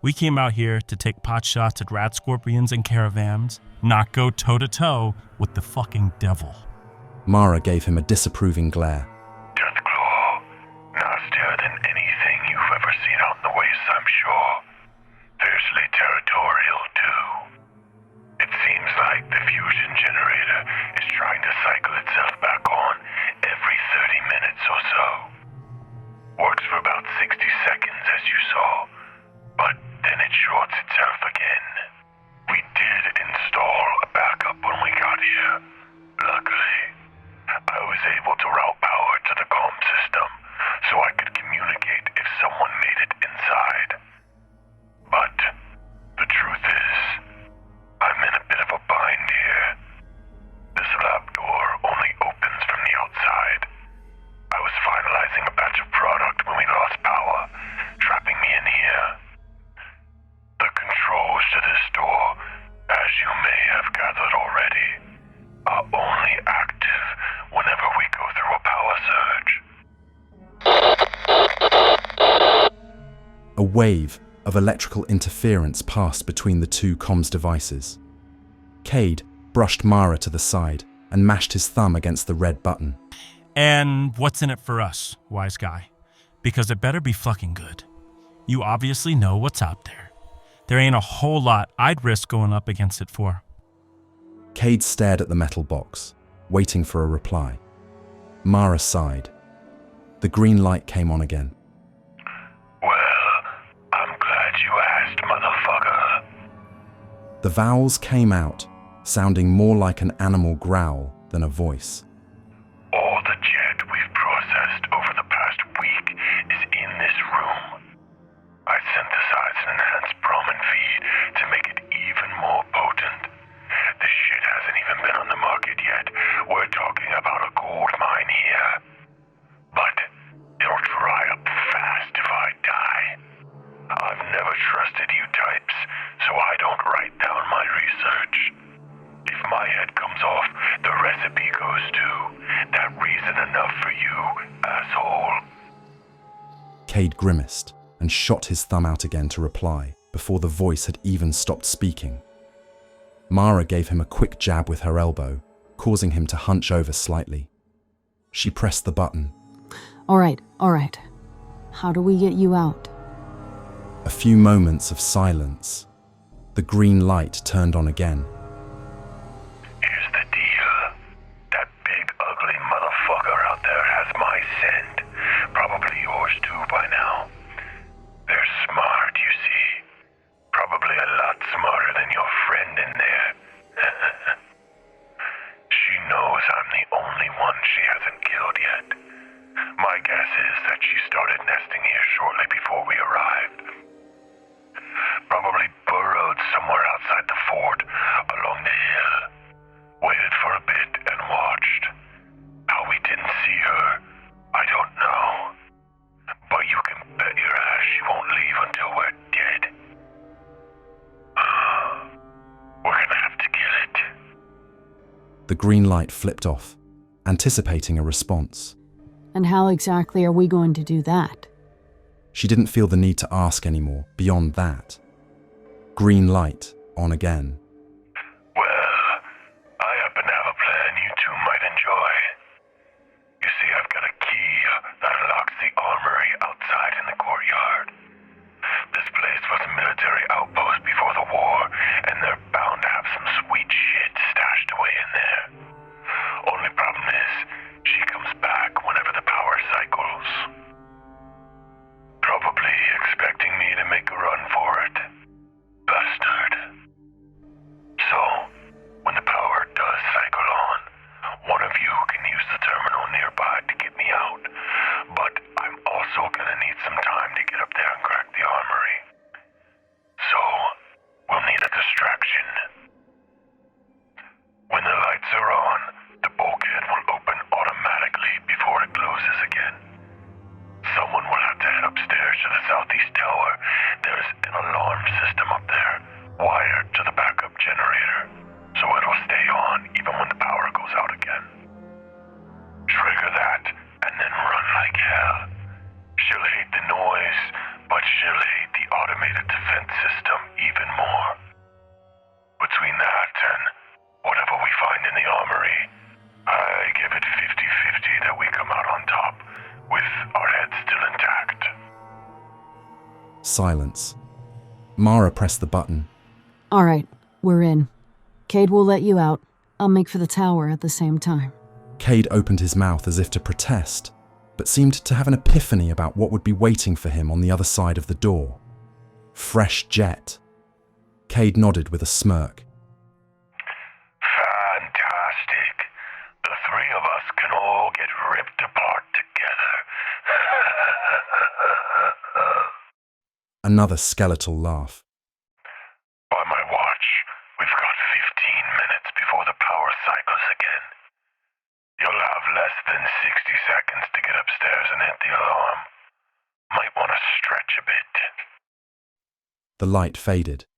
We came out here to take pot shots at rat scorpions and caravans, not go toe-to-toe with the fucking devil. Mara gave him a disapproving glare. Deathclaw. Nastier than anything you've ever seen out in the wastes, I'm sure. Fiercely territorial, too. It seems like the fusion generator is trying to cycle itself back on every 30 minutes or so. Works for about 60 seconds, as you saw, but then it shorts itself again. We did install a backup when we got here. Luckily, I was able to route power to the comm system so I could communicate if someone made it inside. But the truth is, I'm wave of electrical interference passed between the two comms devices. Cade brushed Mara to the side and mashed his thumb against the red button. And what's in it for us, wise guy? Because it better be fucking good. You obviously know what's out there. There ain't a whole lot I'd risk going up against it for. Cade stared at the metal box, waiting for a reply. Mara sighed. The green light came on again. Well, I'm glad you asked, motherfucker. The vowels came out, sounding more like an animal growl than a voice. All the jet we've processed over the past week is in this room. I synthesized an enhanced Brahmin feed to make it even more potent. This shit hasn't even been on the market yet. We're talking about a gold mine here. But it'll dry up fast if I die. I've never trusted you types, so I don't write down my research. If my head comes off, the recipe goes too. That reason enough for you, asshole. Cade grimaced and shot his thumb out again to reply before the voice had even stopped speaking. Mara gave him a quick jab with her elbow, causing him to hunch over slightly. She pressed the button. All right. How do we get you out? A few moments of silence. The green light turned on again. Here's the deal. That big ugly motherfucker out there has my scent. Probably yours too by now. They're smart, you see. Probably a lot smarter than your friend in there. She knows I'm the only one she hasn't killed yet. My guess is that she started nesting here shortly before we arrived. Probably burrowed somewhere outside the fort, along the hill. Waited for a bit and watched. How we didn't see her, I don't know. But you can bet your ass she won't leave until we're dead. We're gonna have to kill it. The green light flipped off, anticipating a response. And how exactly are we going to do that? She didn't feel the need to ask anymore beyond that. Green light on again. Well, I happen to have a plan you two might enjoy. You see, I've got a key that unlocks the armory outside in the courtyard. This place was a military outpost before the war, and they're bound to have some sweet shit stashed away in there. Only problem is, she comes back whenever the power cycles. Probably expecting me to make a run for it. Bastard. So, when the power does cycle on, one of you can use the terminal nearby to get me out. But I'm also gonna need some time to get up there and crack the armory. So, we'll need a distraction. When the lights are on, the bulkhead will open automatically before it closes again. Someone will have to head upstairs to the southeast tower. There's an alarm system up there, wired to the backup generator, so it'll stay on even when the power goes out again. Trigger that, and then run like hell. She'll hate the noise, but she'll hate the automated defense system even more. Between that and whatever we find in the armory, I give it 50-50 that we come out on top, with our heads still intact. Silence. Mara pressed the button. All right, we're in. Cade will let you out. I'll make for the tower at the same time. Cade opened his mouth as if to protest, but seemed to have an epiphany about what would be waiting for him on the other side of the door. Fresh jet. Cade nodded with a smirk. Fantastic. The three of us can all get ripped apart together. Another skeletal laugh. By my watch, we've got 15 minutes before the power cycles again. You'll have less than 60 seconds to get upstairs and hit the alarm. Might want to stretch a bit. The light faded.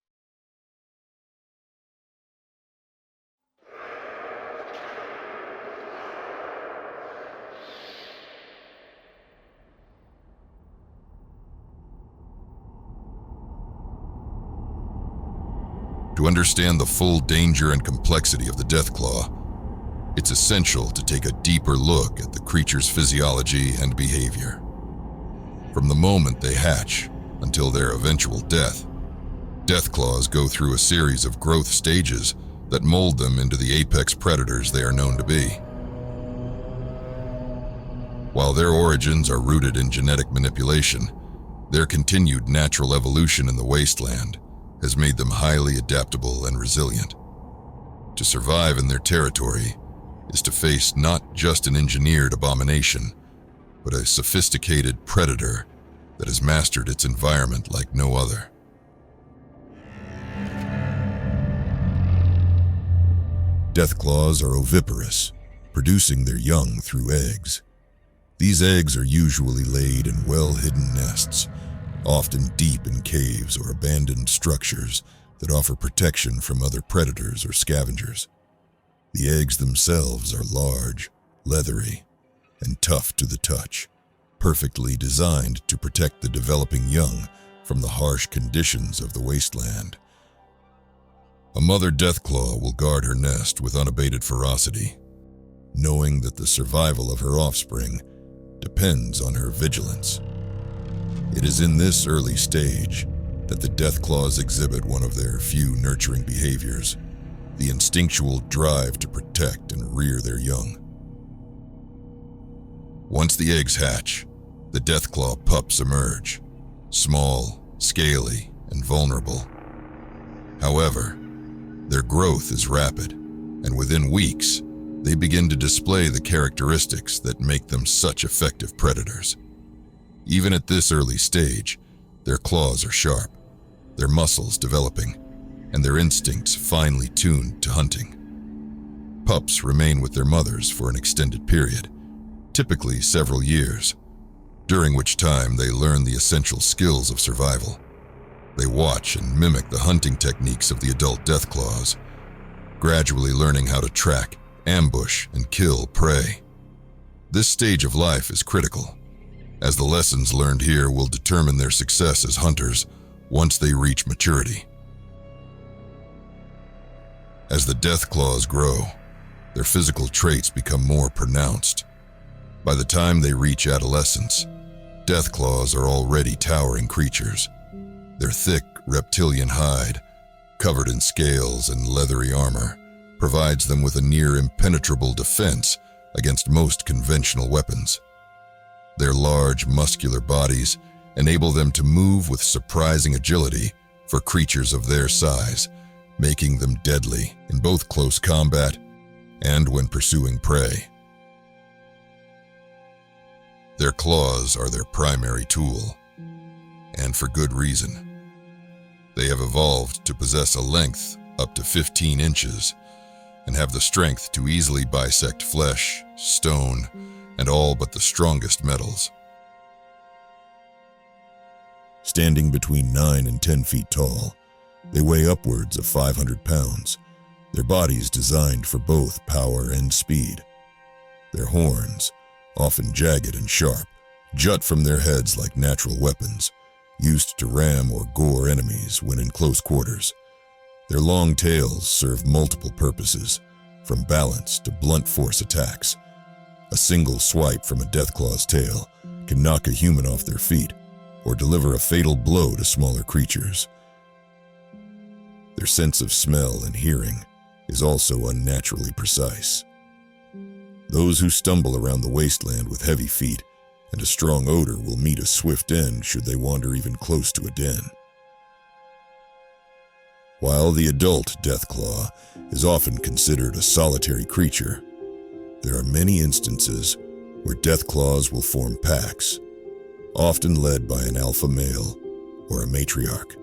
To understand the full danger and complexity of the Deathclaw, it's essential to take a deeper look at the creature's physiology and behavior. From the moment they hatch until their eventual death, Deathclaws go through a series of growth stages that mold them into the apex predators they are known to be. While their origins are rooted in genetic manipulation, their continued natural evolution in the wasteland has made them highly adaptable and resilient. To survive in their territory is to face not just an engineered abomination, but a sophisticated predator that has mastered its environment like no other. Deathclaws are oviparous, producing their young through eggs. These eggs are usually laid in well-hidden nests, often deep in caves or abandoned structures that offer protection from other predators or scavengers. The eggs themselves are large, leathery, and tough to the touch, perfectly designed to protect the developing young from the harsh conditions of the wasteland. A mother Deathclaw will guard her nest with unabated ferocity, knowing that the survival of her offspring depends on her vigilance. It is in this early stage that the Deathclaws exhibit one of their few nurturing behaviors, the instinctual drive to protect and rear their young. Once the eggs hatch, the Deathclaw pups emerge, small, scaly, and vulnerable. However, their growth is rapid, and within weeks, they begin to display the characteristics that make them such effective predators. Even at this early stage, their claws are sharp, their muscles developing, and their instincts finely tuned to hunting. Pups remain with their mothers for an extended period, typically several years, during which time they learn the essential skills of survival. They watch and mimic the hunting techniques of the adult Deathclaws, gradually learning how to track, ambush, and kill prey. This stage of life is critical, as the lessons learned here will determine their success as hunters once they reach maturity. As the Deathclaws grow, their physical traits become more pronounced. By the time they reach adolescence, Deathclaws are already towering creatures. Their thick, reptilian hide, covered in scales and leathery armor, provides them with a near impenetrable defense against most conventional weapons. Their large, muscular bodies enable them to move with surprising agility for creatures of their size, making them deadly in both close combat and when pursuing prey. Their claws are their primary tool, and for good reason. They have evolved to possess a length up to 15 inches and have the strength to easily bisect flesh, stone, and all but the strongest metals. Standing between 9 and 10 feet tall, they weigh upwards of 500 pounds, their bodies designed for both power and speed. Their horns, often jagged and sharp, jut from their heads like natural weapons, used to ram or gore enemies when in close quarters. Their long tails serve multiple purposes, from balance to blunt force attacks. A single swipe from a Deathclaw's tail can knock a human off their feet or deliver a fatal blow to smaller creatures. Their sense of smell and hearing is also unnaturally precise. Those who stumble around the wasteland with heavy feet and a strong odor will meet a swift end should they wander even close to a den. While the adult Deathclaw is often considered a solitary creature, there are many instances where Deathclaws will form packs, often led by an alpha male or a matriarch.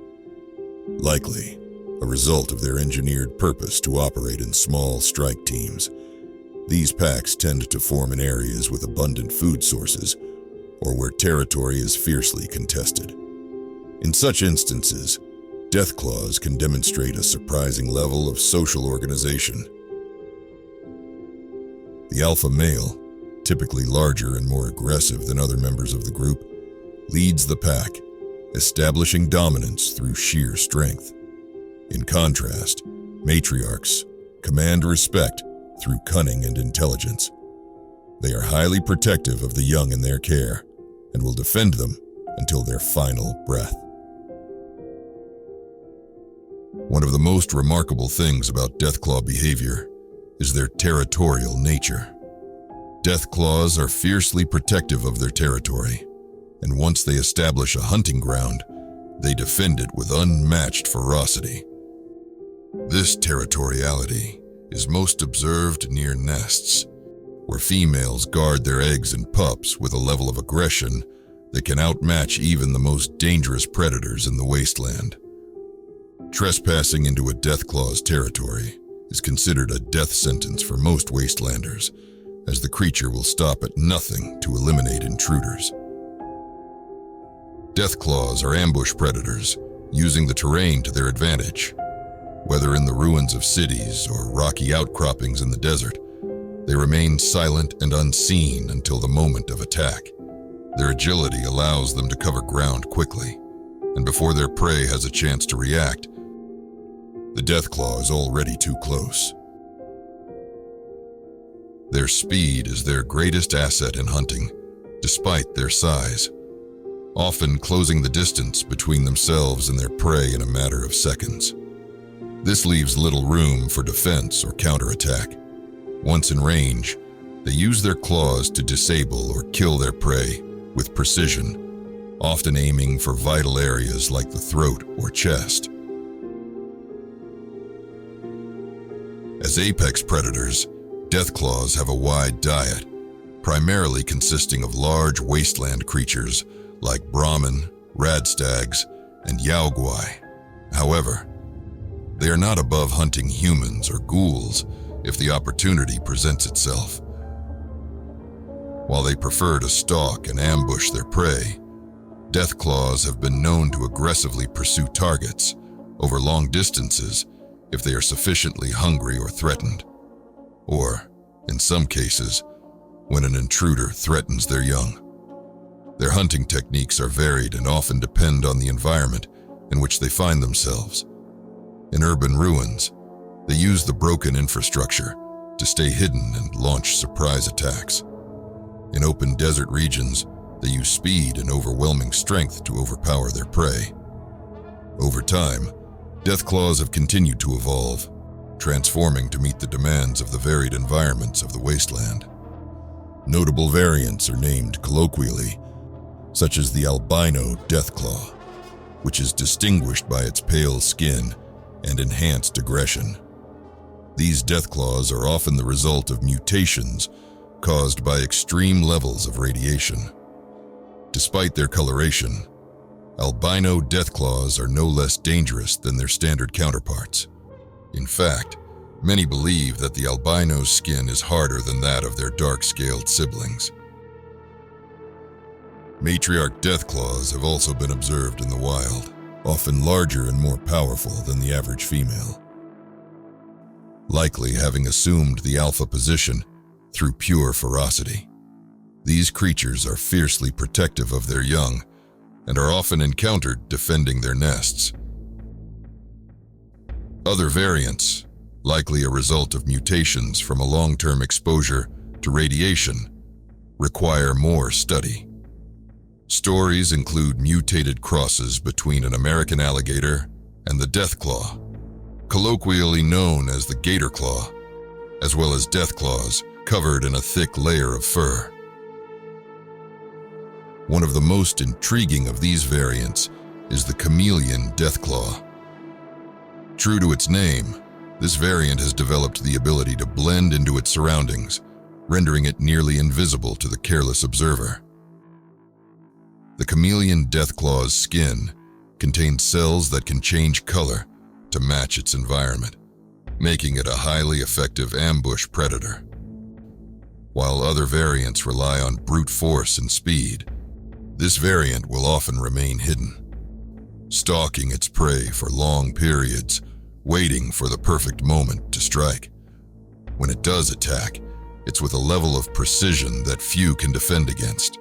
Likely a result of their engineered purpose to operate in small strike teams, these packs tend to form in areas with abundant food sources or where territory is fiercely contested. In such instances, Deathclaws can demonstrate a surprising level of social organization. The alpha male, typically larger and more aggressive than other members of the group, leads the pack, establishing dominance through sheer strength. In contrast, matriarchs command respect through cunning and intelligence. They are highly protective of the young in their care and will defend them until their final breath. One of the most remarkable things about Deathclaw behavior is their territorial nature. Deathclaws are fiercely protective of their territory, and once they establish a hunting ground, they defend it with unmatched ferocity. This territoriality is most observed near nests, where females guard their eggs and pups with a level of aggression that can outmatch even the most dangerous predators in the wasteland. Trespassing into a Deathclaw's territory is considered a death sentence for most wastelanders, as the creature will stop at nothing to eliminate intruders. Deathclaws are ambush predators, using the terrain to their advantage. Whether in the ruins of cities or rocky outcroppings in the desert, they remain silent and unseen until the moment of attack. Their agility allows them to cover ground quickly, and before their prey has a chance to react, the Deathclaw is already too close. Their speed is their greatest asset in hunting, despite their size, often closing the distance between themselves and their prey in a matter of seconds. This leaves little room for defense or counterattack. Once in range, they use their claws to disable or kill their prey with precision, often aiming for vital areas like the throat or chest. As apex predators, Deathclaws have a wide diet, primarily consisting of large wasteland creatures like Brahmin, radstags, and yaoguai. However, they are not above hunting humans or ghouls if the opportunity presents itself. While they prefer to stalk and ambush their prey, Deathclaws have been known to aggressively pursue targets over long distances if they are sufficiently hungry or threatened, or, in some cases, when an intruder threatens their young. Their hunting techniques are varied and often depend on the environment in which they find themselves. In urban ruins, they use the broken infrastructure to stay hidden and launch surprise attacks. In open desert regions, they use speed and overwhelming strength to overpower their prey. Over time, Deathclaws have continued to evolve, transforming to meet the demands of the varied environments of the wasteland. Notable variants are named colloquially, such as the albino Deathclaw, which is distinguished by its pale skin and enhanced aggression. These Deathclaws are often the result of mutations caused by extreme levels of radiation. Despite their coloration, albino Deathclaws are no less dangerous than their standard counterparts. In fact, many believe that the albino's skin is harder than that of their dark-scaled siblings. Matriarch Deathclaws have also been observed in the wild, often larger and more powerful than the average female, likely having assumed the alpha position through pure ferocity. These creatures are fiercely protective of their young and are often encountered defending their nests. Other variants, likely a result of mutations from a long-term exposure to radiation, require more study. Stories include mutated crosses between an American alligator and the Deathclaw, colloquially known as the gator claw, as well as Deathclaws covered in a thick layer of fur. One of the most intriguing of these variants is the chameleon Deathclaw. True to its name, this variant has developed the ability to blend into its surroundings, rendering it nearly invisible to the careless observer. The chameleon Deathclaw's skin contains cells that can change color to match its environment, making it a highly effective ambush predator. While other variants rely on brute force and speed, this variant will often remain hidden, stalking its prey for long periods, waiting for the perfect moment to strike. When it does attack, it's with a level of precision that few can defend against.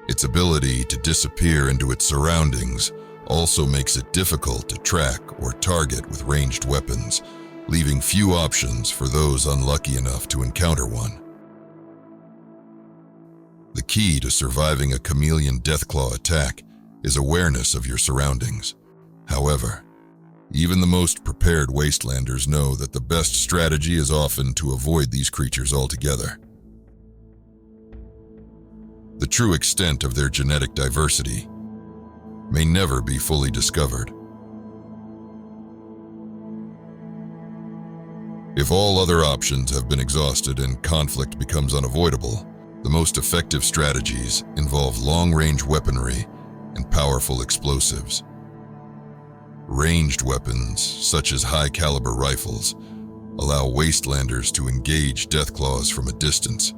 Its ability to disappear into its surroundings also makes it difficult to track or target with ranged weapons, leaving few options for those unlucky enough to encounter one. The key to surviving a chameleon Deathclaw attack is awareness of your surroundings. However, even the most prepared wastelanders know that the best strategy is often to avoid these creatures altogether. The true extent of their genetic diversity may never be fully discovered. If all other options have been exhausted and conflict becomes unavoidable, the most effective strategies involve long-range weaponry and powerful explosives. Ranged weapons, such as high-caliber rifles, allow wastelanders to engage Deathclaws from a distance,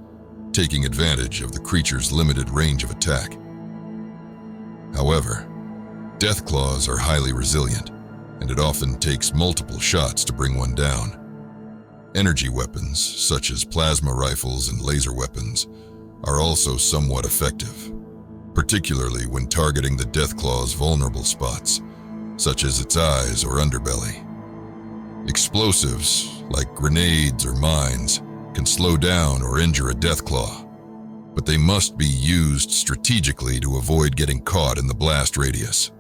taking advantage of the creature's limited range of attack. However, Deathclaws are highly resilient, and it often takes multiple shots to bring one down. Energy weapons, such as plasma rifles and laser weapons, are also somewhat effective, particularly when targeting the Deathclaw's vulnerable spots, such as its eyes or underbelly. Explosives, like grenades or mines, can slow down or injure a Deathclaw, but they must be used strategically to avoid getting caught in the blast radius.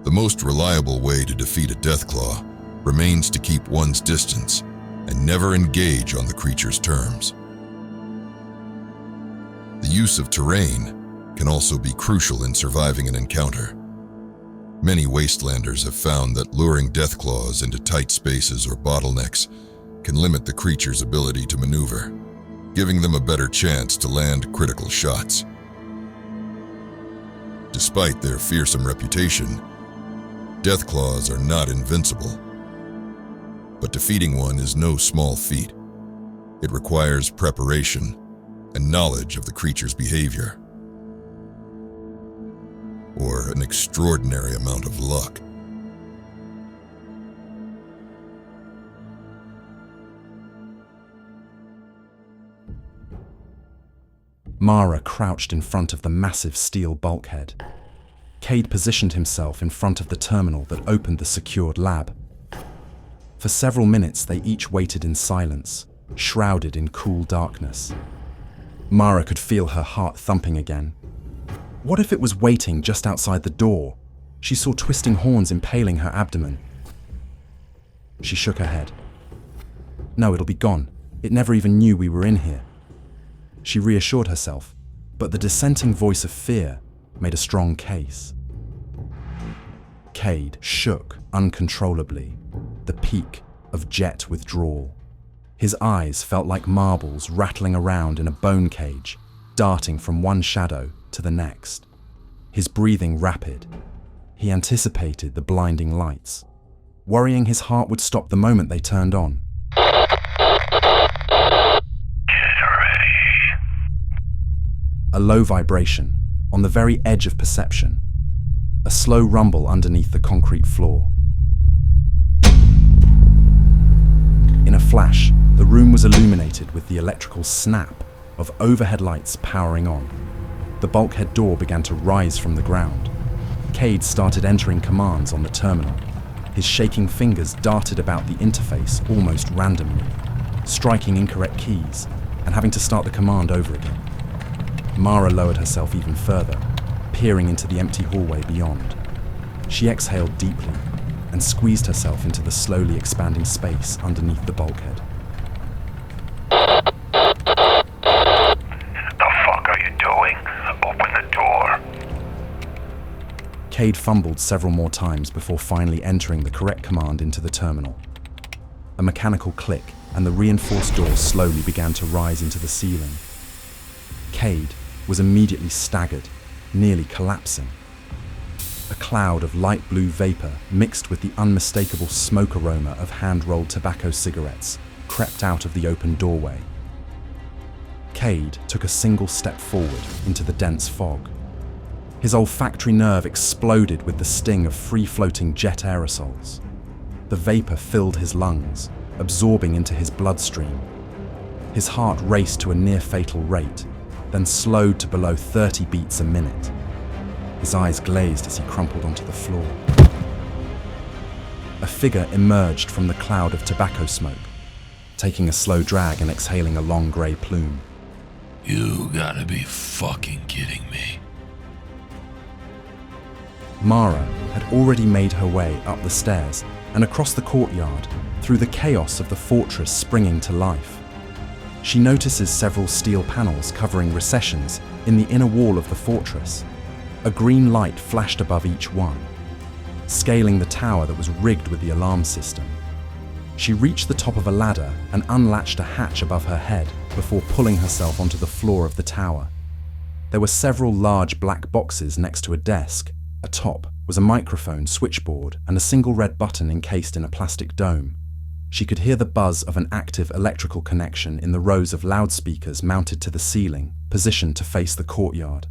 The most reliable way to defeat a Deathclaw remains to keep one's distance and never engage on the creature's terms. The use of terrain can also be crucial in surviving an encounter. Many wastelanders have found that luring Deathclaws into tight spaces or bottlenecks can limit the creature's ability to maneuver, giving them a better chance to land critical shots. Despite their fearsome reputation, Deathclaws are not invincible. But defeating one is no small feat. It requires preparation and knowledge of the creature's behavior, or an extraordinary amount of luck. Mara crouched in front of the massive steel bulkhead. Cade positioned himself in front of the terminal that opened the secured lab. For several minutes, they each waited in silence, shrouded in cool darkness. Mara could feel her heart thumping again. What if it was waiting just outside the door? She saw twisting horns impaling her abdomen. She shook her head. No, it'll be gone. It never even knew we were in here. She reassured herself, but the dissenting voice of fear made a strong case. Cade shook uncontrollably, the peak of jet withdrawal. His eyes felt like marbles rattling around in a bone cage, darting from one shadow to the next. His breathing rapid. He anticipated the blinding lights, worrying his heart would stop the moment they turned on. A low vibration, on the very edge of perception. A slow rumble underneath the concrete floor. In a flash, the room was illuminated with the electrical snap of overhead lights powering on. The bulkhead door began to rise from the ground. Cade started entering commands on the terminal. His shaking fingers darted about the interface almost randomly, striking incorrect keys and having to start the command over again. Mara lowered herself even further, peering into the empty hallway beyond. She exhaled deeply and squeezed herself into the slowly expanding space underneath the bulkhead. The fuck are you doing? Open the door. Cade fumbled several more times before finally entering the correct command into the terminal. A mechanical click and the reinforced door slowly began to rise into the ceiling. Cade was immediately staggered, nearly collapsing. A cloud of light blue vapor mixed with the unmistakable smoke aroma of hand-rolled tobacco cigarettes crept out of the open doorway. Cade took a single step forward into the dense fog. His olfactory nerve exploded with the sting of free-floating jet aerosols. The vapor filled his lungs, absorbing into his bloodstream. His heart raced to a near-fatal rate, then slowed to below 30 beats a minute. his eyes glazed as he crumpled onto the floor. A figure emerged from the cloud of tobacco smoke, taking a slow drag and exhaling a long grey plume. You gotta be fucking kidding me. Mara had already made her way up the stairs and across the courtyard, through the chaos of the fortress springing to life. She notices several steel panels covering recessions in the inner wall of the fortress. A green light flashed above each one, scaling the tower that was rigged with the alarm system. She reached the top of a ladder and unlatched a hatch above her head before pulling herself onto the floor of the tower. There were several large black boxes next to a desk. Atop was a microphone, switchboard, and a single red button encased in a plastic dome. She could hear the buzz of an active electrical connection in the rows of loudspeakers mounted to the ceiling, positioned to face the courtyard.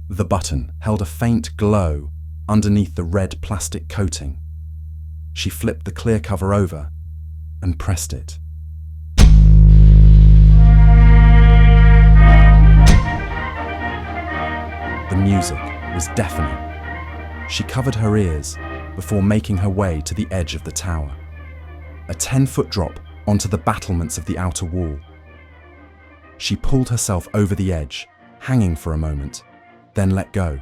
The button held a faint glow underneath the red plastic coating. She flipped the clear cover over and pressed it. The music was deafening. She covered her ears before making her way to the edge of the tower. A 10-foot drop onto the battlements of the outer wall. She pulled herself over the edge, hanging for a moment, then let go.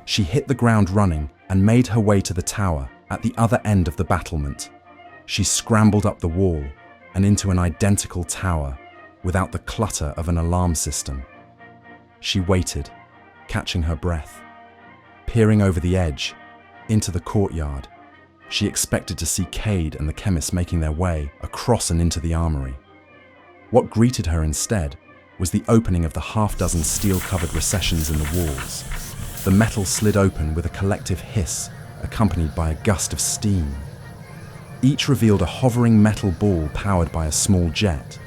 She hit the ground running and made her way to the tower at the other end of the battlement. She scrambled up the wall and into an identical tower without the clutter of an alarm system. She waited, catching her breath. Peering over the edge, into the courtyard, she expected to see Cade and the chemist making their way across and into the armory. What greeted her instead was the opening of the half-dozen steel-covered recessions in the walls. The metal slid open with a collective hiss, accompanied by a gust of steam. Each revealed a hovering metal ball powered by a small jet.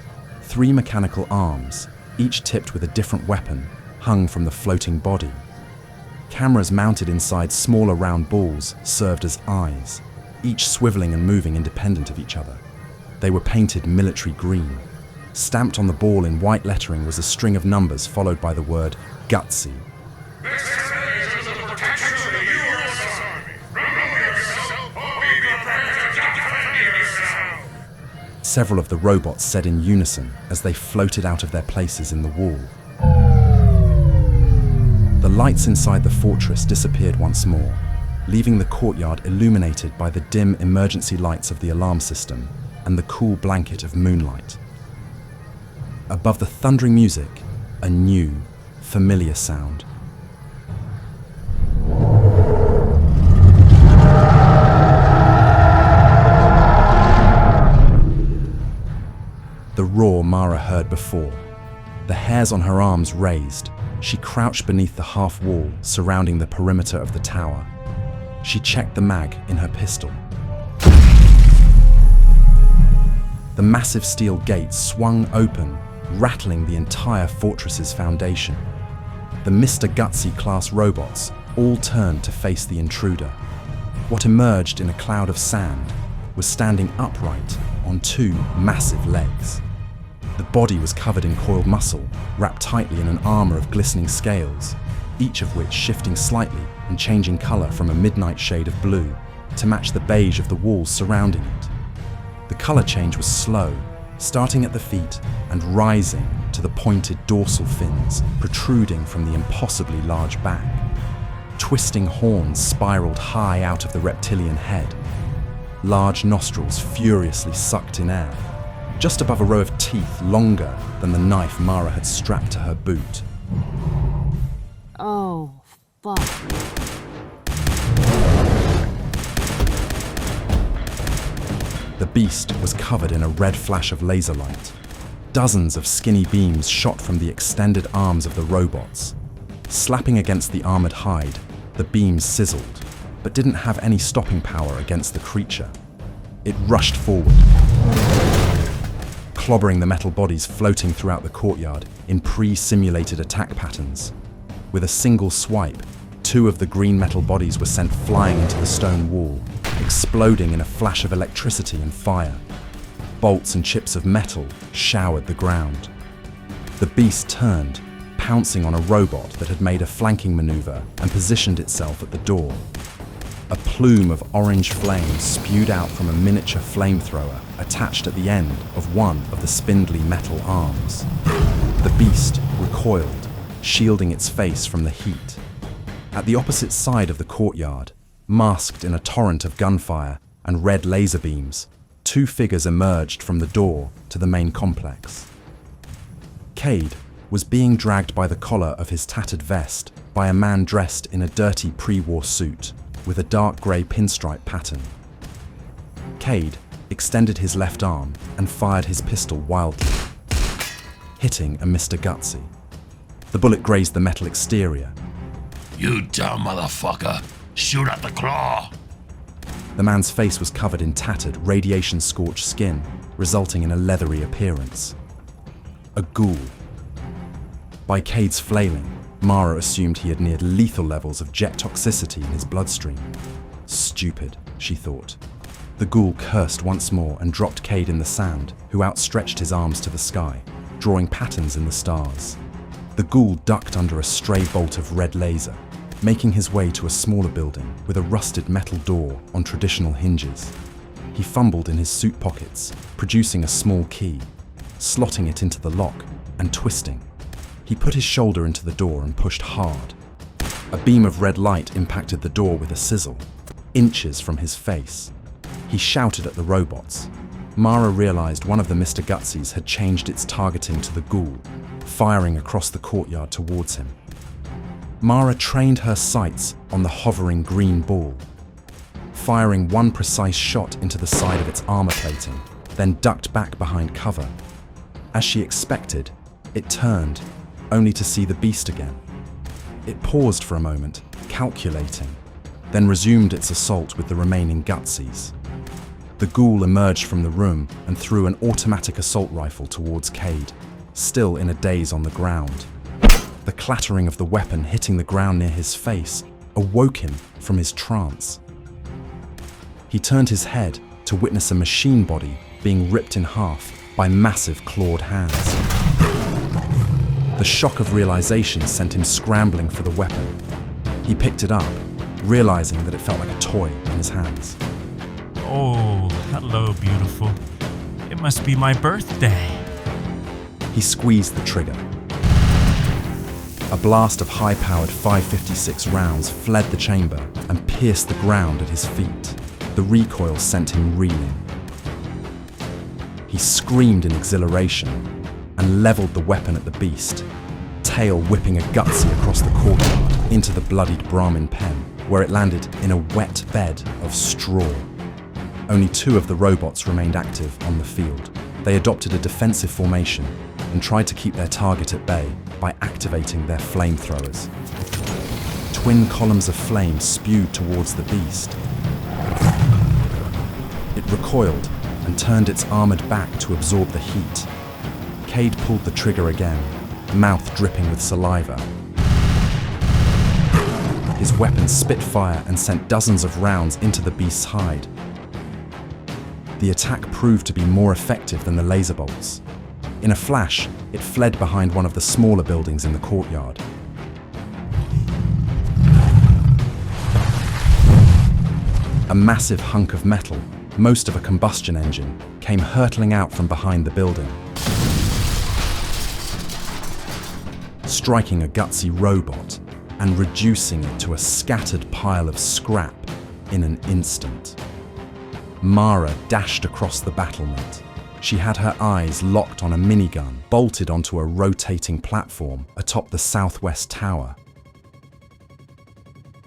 3 mechanical arms, each tipped with a different weapon, hung from the floating body. Cameras mounted inside smaller round balls served as eyes, each swiveling and moving independent of each other. They were painted military green. Stamped on the ball in white lettering was a string of numbers followed by the word Gutsy. This is the protection of the U.S. Army. Remember yourself or be prepared to defend yourself. Several of the robots said in unison as they floated out of their places in the wall. The lights inside the fortress disappeared once more, leaving the courtyard illuminated by the dim emergency lights of the alarm system and the cool blanket of moonlight. Above the thundering music, a new, familiar sound. The roar Mara heard before. The hairs on her arms raised. She crouched beneath the half wall surrounding the perimeter of the tower. She checked the mag in her pistol. The massive steel gate swung open, rattling the entire fortress's foundation. The Mr. Gutsy-class robots all turned to face the intruder. What emerged in a cloud of sand was standing upright on 2 massive legs. The body was covered in coiled muscle, wrapped tightly in an armor of glistening scales, each of which shifting slightly and changing color from a midnight shade of blue to match the beige of the walls surrounding it. The color change was slow, starting at the feet and rising to the pointed dorsal fins protruding from the impossibly large back. Twisting horns spiraled high out of the reptilian head. Large nostrils furiously sucked in air, just above a row of teeth longer than the knife Mara had strapped to her boot. Oh, fuck. The beast was covered in a red flash of laser light. Dozens of skinny beams shot from the extended arms of the robots. Slapping against the armored hide, the beams sizzled, but didn't have any stopping power against the creature. It rushed forward, clobbering the metal bodies floating throughout the courtyard in pre-simulated attack patterns. With a single swipe, 2 of the green metal bodies were sent flying into the stone wall, exploding in a flash of electricity and fire. Bolts and chips of metal showered the ground. The beast turned, pouncing on a robot that had made a flanking maneuver and positioned itself at the door. A plume of orange flame spewed out from a miniature flamethrower attached at the end of one of the spindly metal arms. The beast recoiled, shielding its face from the heat. At the opposite side of the courtyard, masked in a torrent of gunfire and red laser beams, two figures emerged from the door to the main complex. Cade was being dragged by the collar of his tattered vest by a man dressed in a dirty pre-war suit with a dark grey pinstripe pattern. Cade extended his left arm and fired his pistol wildly, hitting a Mr. Gutsy. The bullet grazed the metal exterior. You dumb motherfucker! Shoot at the claw! The man's face was covered in tattered, radiation-scorched skin, resulting in a leathery appearance. A ghoul. By Cade's flailing, Mara assumed he had neared lethal levels of jet toxicity in his bloodstream. Stupid, she thought. The ghoul cursed once more and dropped Cade in the sand, who outstretched his arms to the sky, drawing patterns in the stars. The ghoul ducked under a stray bolt of red laser, making his way to a smaller building with a rusted metal door on traditional hinges. He fumbled in his suit pockets, producing a small key, slotting it into the lock and twisting. He put his shoulder into the door and pushed hard. A beam of red light impacted the door with a sizzle, inches from his face. He shouted at the robots. Mara realized one of the Mr. Gutsies had changed its targeting to the ghoul, firing across the courtyard towards him. Mara trained her sights on the hovering green ball, firing one precise shot into the side of its armor plating, then ducked back behind cover. As she expected, it turned, only to see the beast again. It paused for a moment, calculating, then resumed its assault with the remaining Gutsies. The ghoul emerged from the room and threw an automatic assault rifle towards Cade, still in a daze on the ground. The clattering of the weapon hitting the ground near his face awoke him from his trance. He turned his head to witness a machine body being ripped in half by massive clawed hands. The shock of realization sent him scrambling for the weapon. He picked it up, realizing that it felt like a toy in his hands. Oh, hello, beautiful. It must be my birthday. He squeezed the trigger. A blast of high-powered 5.56 rounds fled the chamber and pierced the ground at his feet. The recoil sent him reeling. He screamed in exhilaration and leveled the weapon at the beast, tail whipping a gutsy across the courtyard into the bloodied Brahmin pen, where it landed in a wet bed of straw. Only two of the robots remained active on the field. They adopted a defensive formation and tried to keep their target at bay by activating their flamethrowers. Twin columns of flame spewed towards the beast. It recoiled and turned its armored back to absorb the heat. Cade pulled the trigger again, mouth dripping with saliva. His weapon spit fire and sent dozens of rounds into the beast's hide. The attack proved to be more effective than the laser bolts. In a flash, it fled behind one of the smaller buildings in the courtyard. A massive hunk of metal, most of a combustion engine, came hurtling out from behind the building, striking a gutsy robot and reducing it to a scattered pile of scrap in an instant. Mara dashed across the battlement. She had her eyes locked on a minigun bolted onto a rotating platform atop the southwest tower.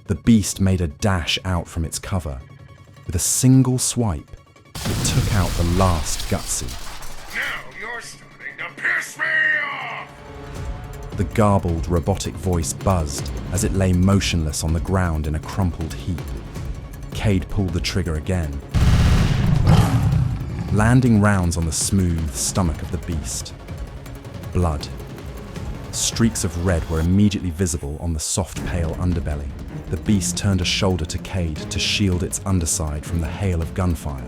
The beast made a dash out from its cover. With a single swipe, it took out the last gutsy. Now you're starting to piss me off! The garbled robotic voice buzzed as it lay motionless on the ground in a crumpled heap. Cade pulled the trigger again, landing rounds on the smooth stomach of the beast. Blood. Streaks of red were immediately visible on the soft, pale underbelly. The beast turned a shoulder to Cade to shield its underside from the hail of gunfire.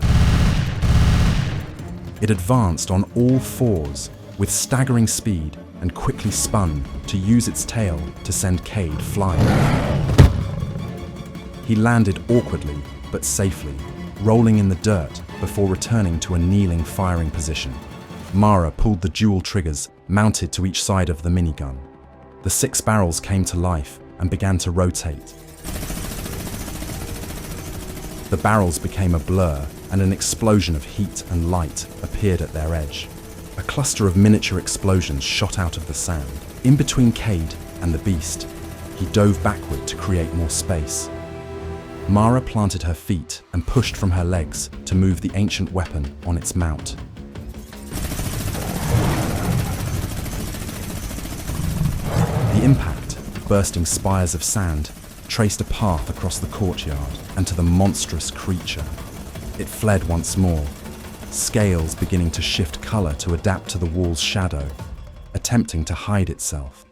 It advanced on all fours with staggering speed and quickly spun to use its tail to send Cade flying. He landed awkwardly but safely, rolling in the dirt before returning to a kneeling firing position. Mara pulled the dual triggers mounted to each side of the minigun. The 6 barrels came to life and began to rotate. The barrels became a blur, and an explosion of heat and light appeared at their edge. A cluster of miniature explosions shot out of the sand. In between Cade and the beast, he dove backward to create more space. Mara planted her feet and pushed from her legs to move the ancient weapon on its mount. The impact, bursting spires of sand, traced a path across the courtyard and to the monstrous creature. It fled once more, scales beginning to shift color to adapt to the wall's shadow, attempting to hide itself.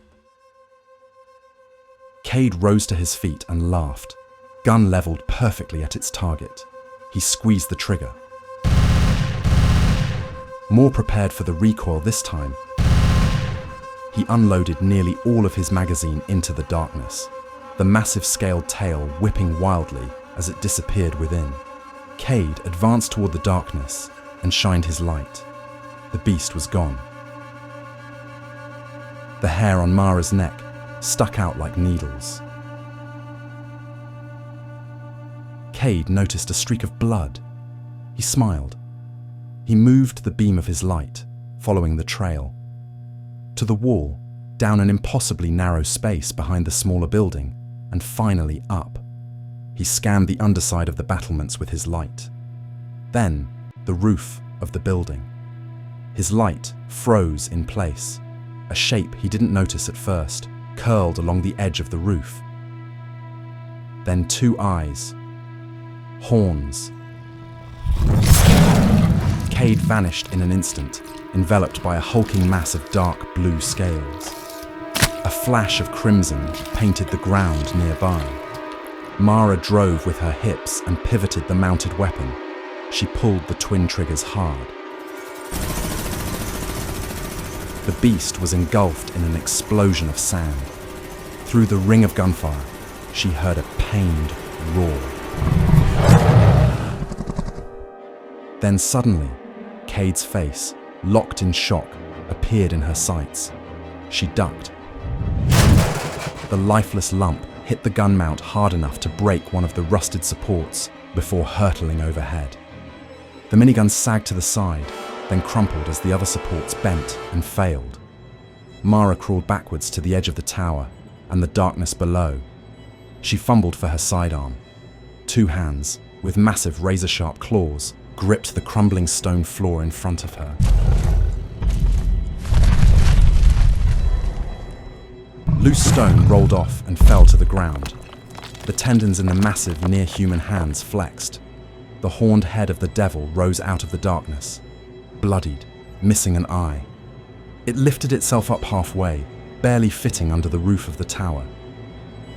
Cade rose to his feet and laughed, gun leveled perfectly at its target. He squeezed the trigger. More prepared for the recoil this time, he unloaded nearly all of his magazine into the darkness, the massive scaled tail whipping wildly as it disappeared within. Cade advanced toward the darkness and shined his light. The beast was gone. The hair on Mara's neck stuck out like needles. Cade noticed a streak of blood. He smiled. He moved the beam of his light, following the trail. To the wall, down an impossibly narrow space behind the smaller building, and finally up. He scanned the underside of the battlements with his light. Then, the roof of the building. His light froze in place. A shape he didn't notice at first curled along the edge of the roof. Then 2 eyes. Horns. Cade vanished in an instant, enveloped by a hulking mass of dark blue scales. A flash of crimson painted the ground nearby. Mara drove with her hips and pivoted the mounted weapon. She pulled the twin triggers hard. The beast was engulfed in an explosion of sand. Through the ring of gunfire, she heard a pained roar. Then suddenly, Cade's face, locked in shock, appeared in her sights. She ducked. The lifeless lump hit the gun mount hard enough to break one of the rusted supports before hurtling overhead. The minigun sagged to the side, then crumpled as the other supports bent and failed. Mara crawled backwards to the edge of the tower and the darkness below. She fumbled for her sidearm. 2 hands, with massive razor-sharp claws, gripped the crumbling stone floor in front of her. Loose stone rolled off and fell to the ground. The tendons in the massive, near-human hands flexed. The horned head of the devil rose out of the darkness, bloodied, missing an eye. It lifted itself up halfway, barely fitting under the roof of the tower.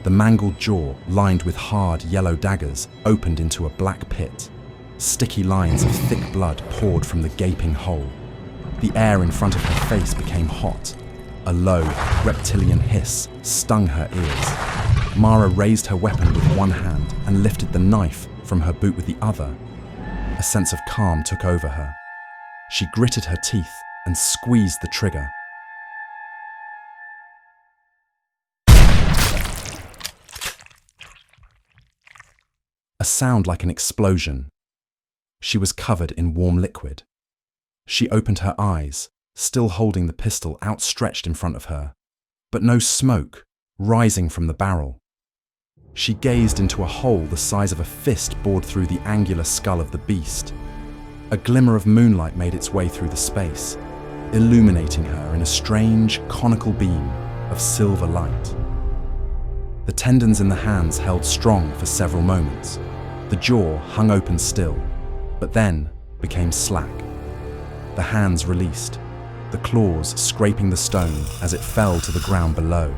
The mangled jaw, lined with hard yellow daggers, opened into a black pit. Sticky lines of thick blood poured from the gaping hole. The air in front of her face became hot. A low, reptilian hiss stung her ears. Mara raised her weapon with one hand and lifted the knife from her boot with the other. A sense of calm took over her. She gritted her teeth and squeezed the trigger. A sound like an explosion. She was covered in warm liquid. She opened her eyes, still holding the pistol outstretched in front of her, but no smoke rising from the barrel. She gazed into a hole the size of a fist bored through the angular skull of the beast. A glimmer of moonlight made its way through the space, illuminating her in a strange, conical beam of silver light. The tendons in the hands held strong for several moments. The jaw hung open still, but then became slack. The hands released, the claws scraping the stone as it fell to the ground below.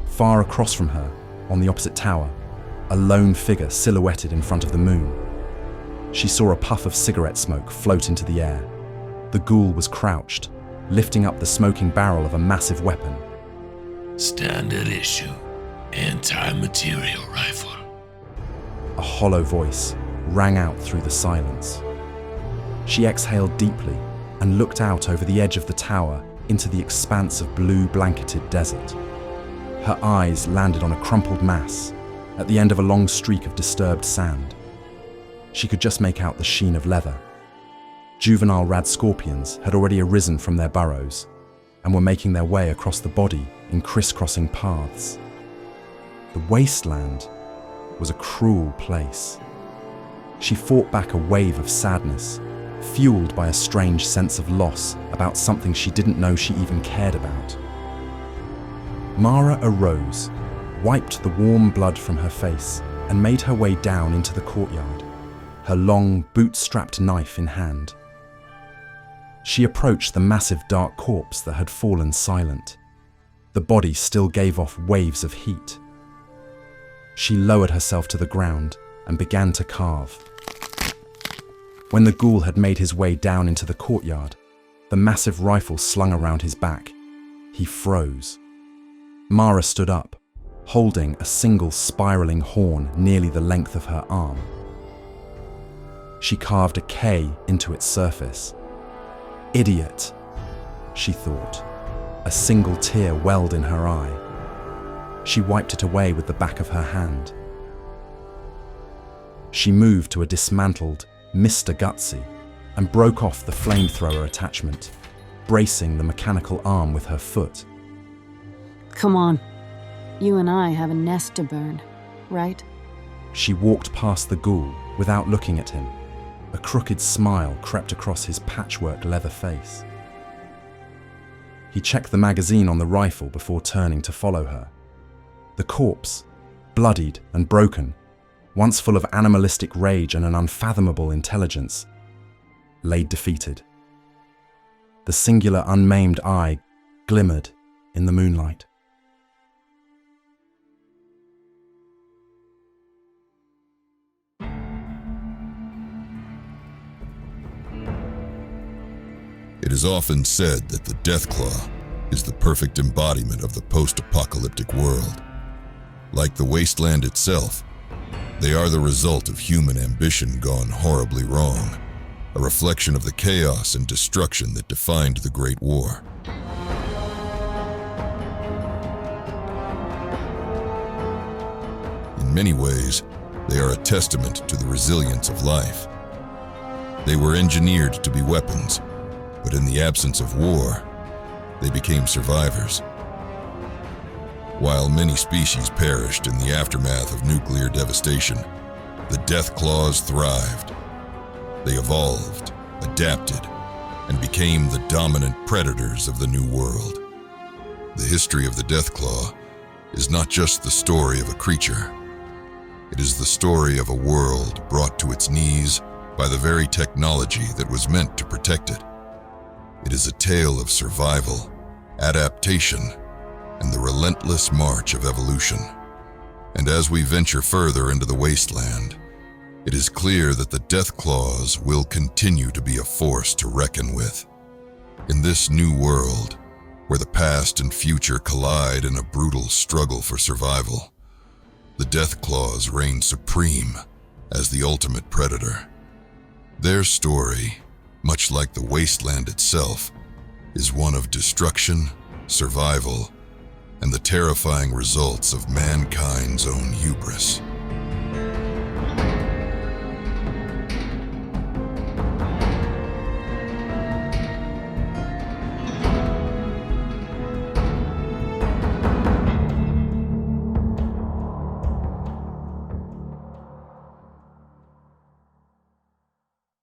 Far across from her, on the opposite tower, a lone figure silhouetted in front of the moon. She saw a puff of cigarette smoke float into the air. The ghoul was crouched, lifting up the smoking barrel of a massive weapon. Standard issue, anti-material rifle. A hollow voice rang out through the silence. She exhaled deeply and looked out over the edge of the tower into the expanse of blue blanketed desert. Her eyes landed on a crumpled mass at the end of a long streak of disturbed sand. She could just make out the sheen of leather. Juvenile rad scorpions had already arisen from their burrows and were making their way across the body in crisscrossing paths. The wasteland was a cruel place. She fought back a wave of sadness, fueled by a strange sense of loss about something she didn't know she even cared about. Mara arose, wiped the warm blood from her face, and made her way down into the courtyard, her long, boot-strapped knife in hand. She approached the massive dark corpse that had fallen silent. The body still gave off waves of heat. She lowered herself to the ground and began to carve. When the ghoul had made his way down into the courtyard, the massive rifle slung around his back, he froze. Mara stood up, holding a single spiraling horn nearly the length of her arm. She carved a K into its surface. Idiot, she thought. A single tear welled in her eye. She wiped it away with the back of her hand. She moved to a dismantled Mr. Gutsy and broke off the flamethrower attachment, bracing the mechanical arm with her foot. Come on. You and I have a nest to burn, right? She walked past the ghoul without looking at him. A crooked smile crept across his patchwork leather face. He checked the magazine on the rifle before turning to follow her. The corpse, bloodied and broken, once full of animalistic rage and an unfathomable intelligence, lay defeated. The singular unmaimed eye glimmered in the moonlight. It is often said that the Deathclaw is the perfect embodiment of the post-apocalyptic world. Like the wasteland itself, they are the result of human ambition gone horribly wrong, a reflection of the chaos and destruction that defined the Great War. In many ways, they are a testament to the resilience of life. They were engineered to be weapons, but in the absence of war, they became survivors. While many species perished in the aftermath of nuclear devastation, the Deathclaws thrived. They evolved, adapted, and became the dominant predators of the New World. The history of the Deathclaw is not just the story of a creature. It is the story of a world brought to its knees by the very technology that was meant to protect it. It is a tale of survival, adaptation, and the relentless march of evolution. And as we venture further into the wasteland, it is clear that the Deathclaws will continue to be a force to reckon with. In this new world, where the past and future collide in a brutal struggle for survival, the Deathclaws reign supreme as the ultimate predator. Their story, much like the wasteland itself, is one of destruction, survival, and the terrifying results of mankind's own hubris.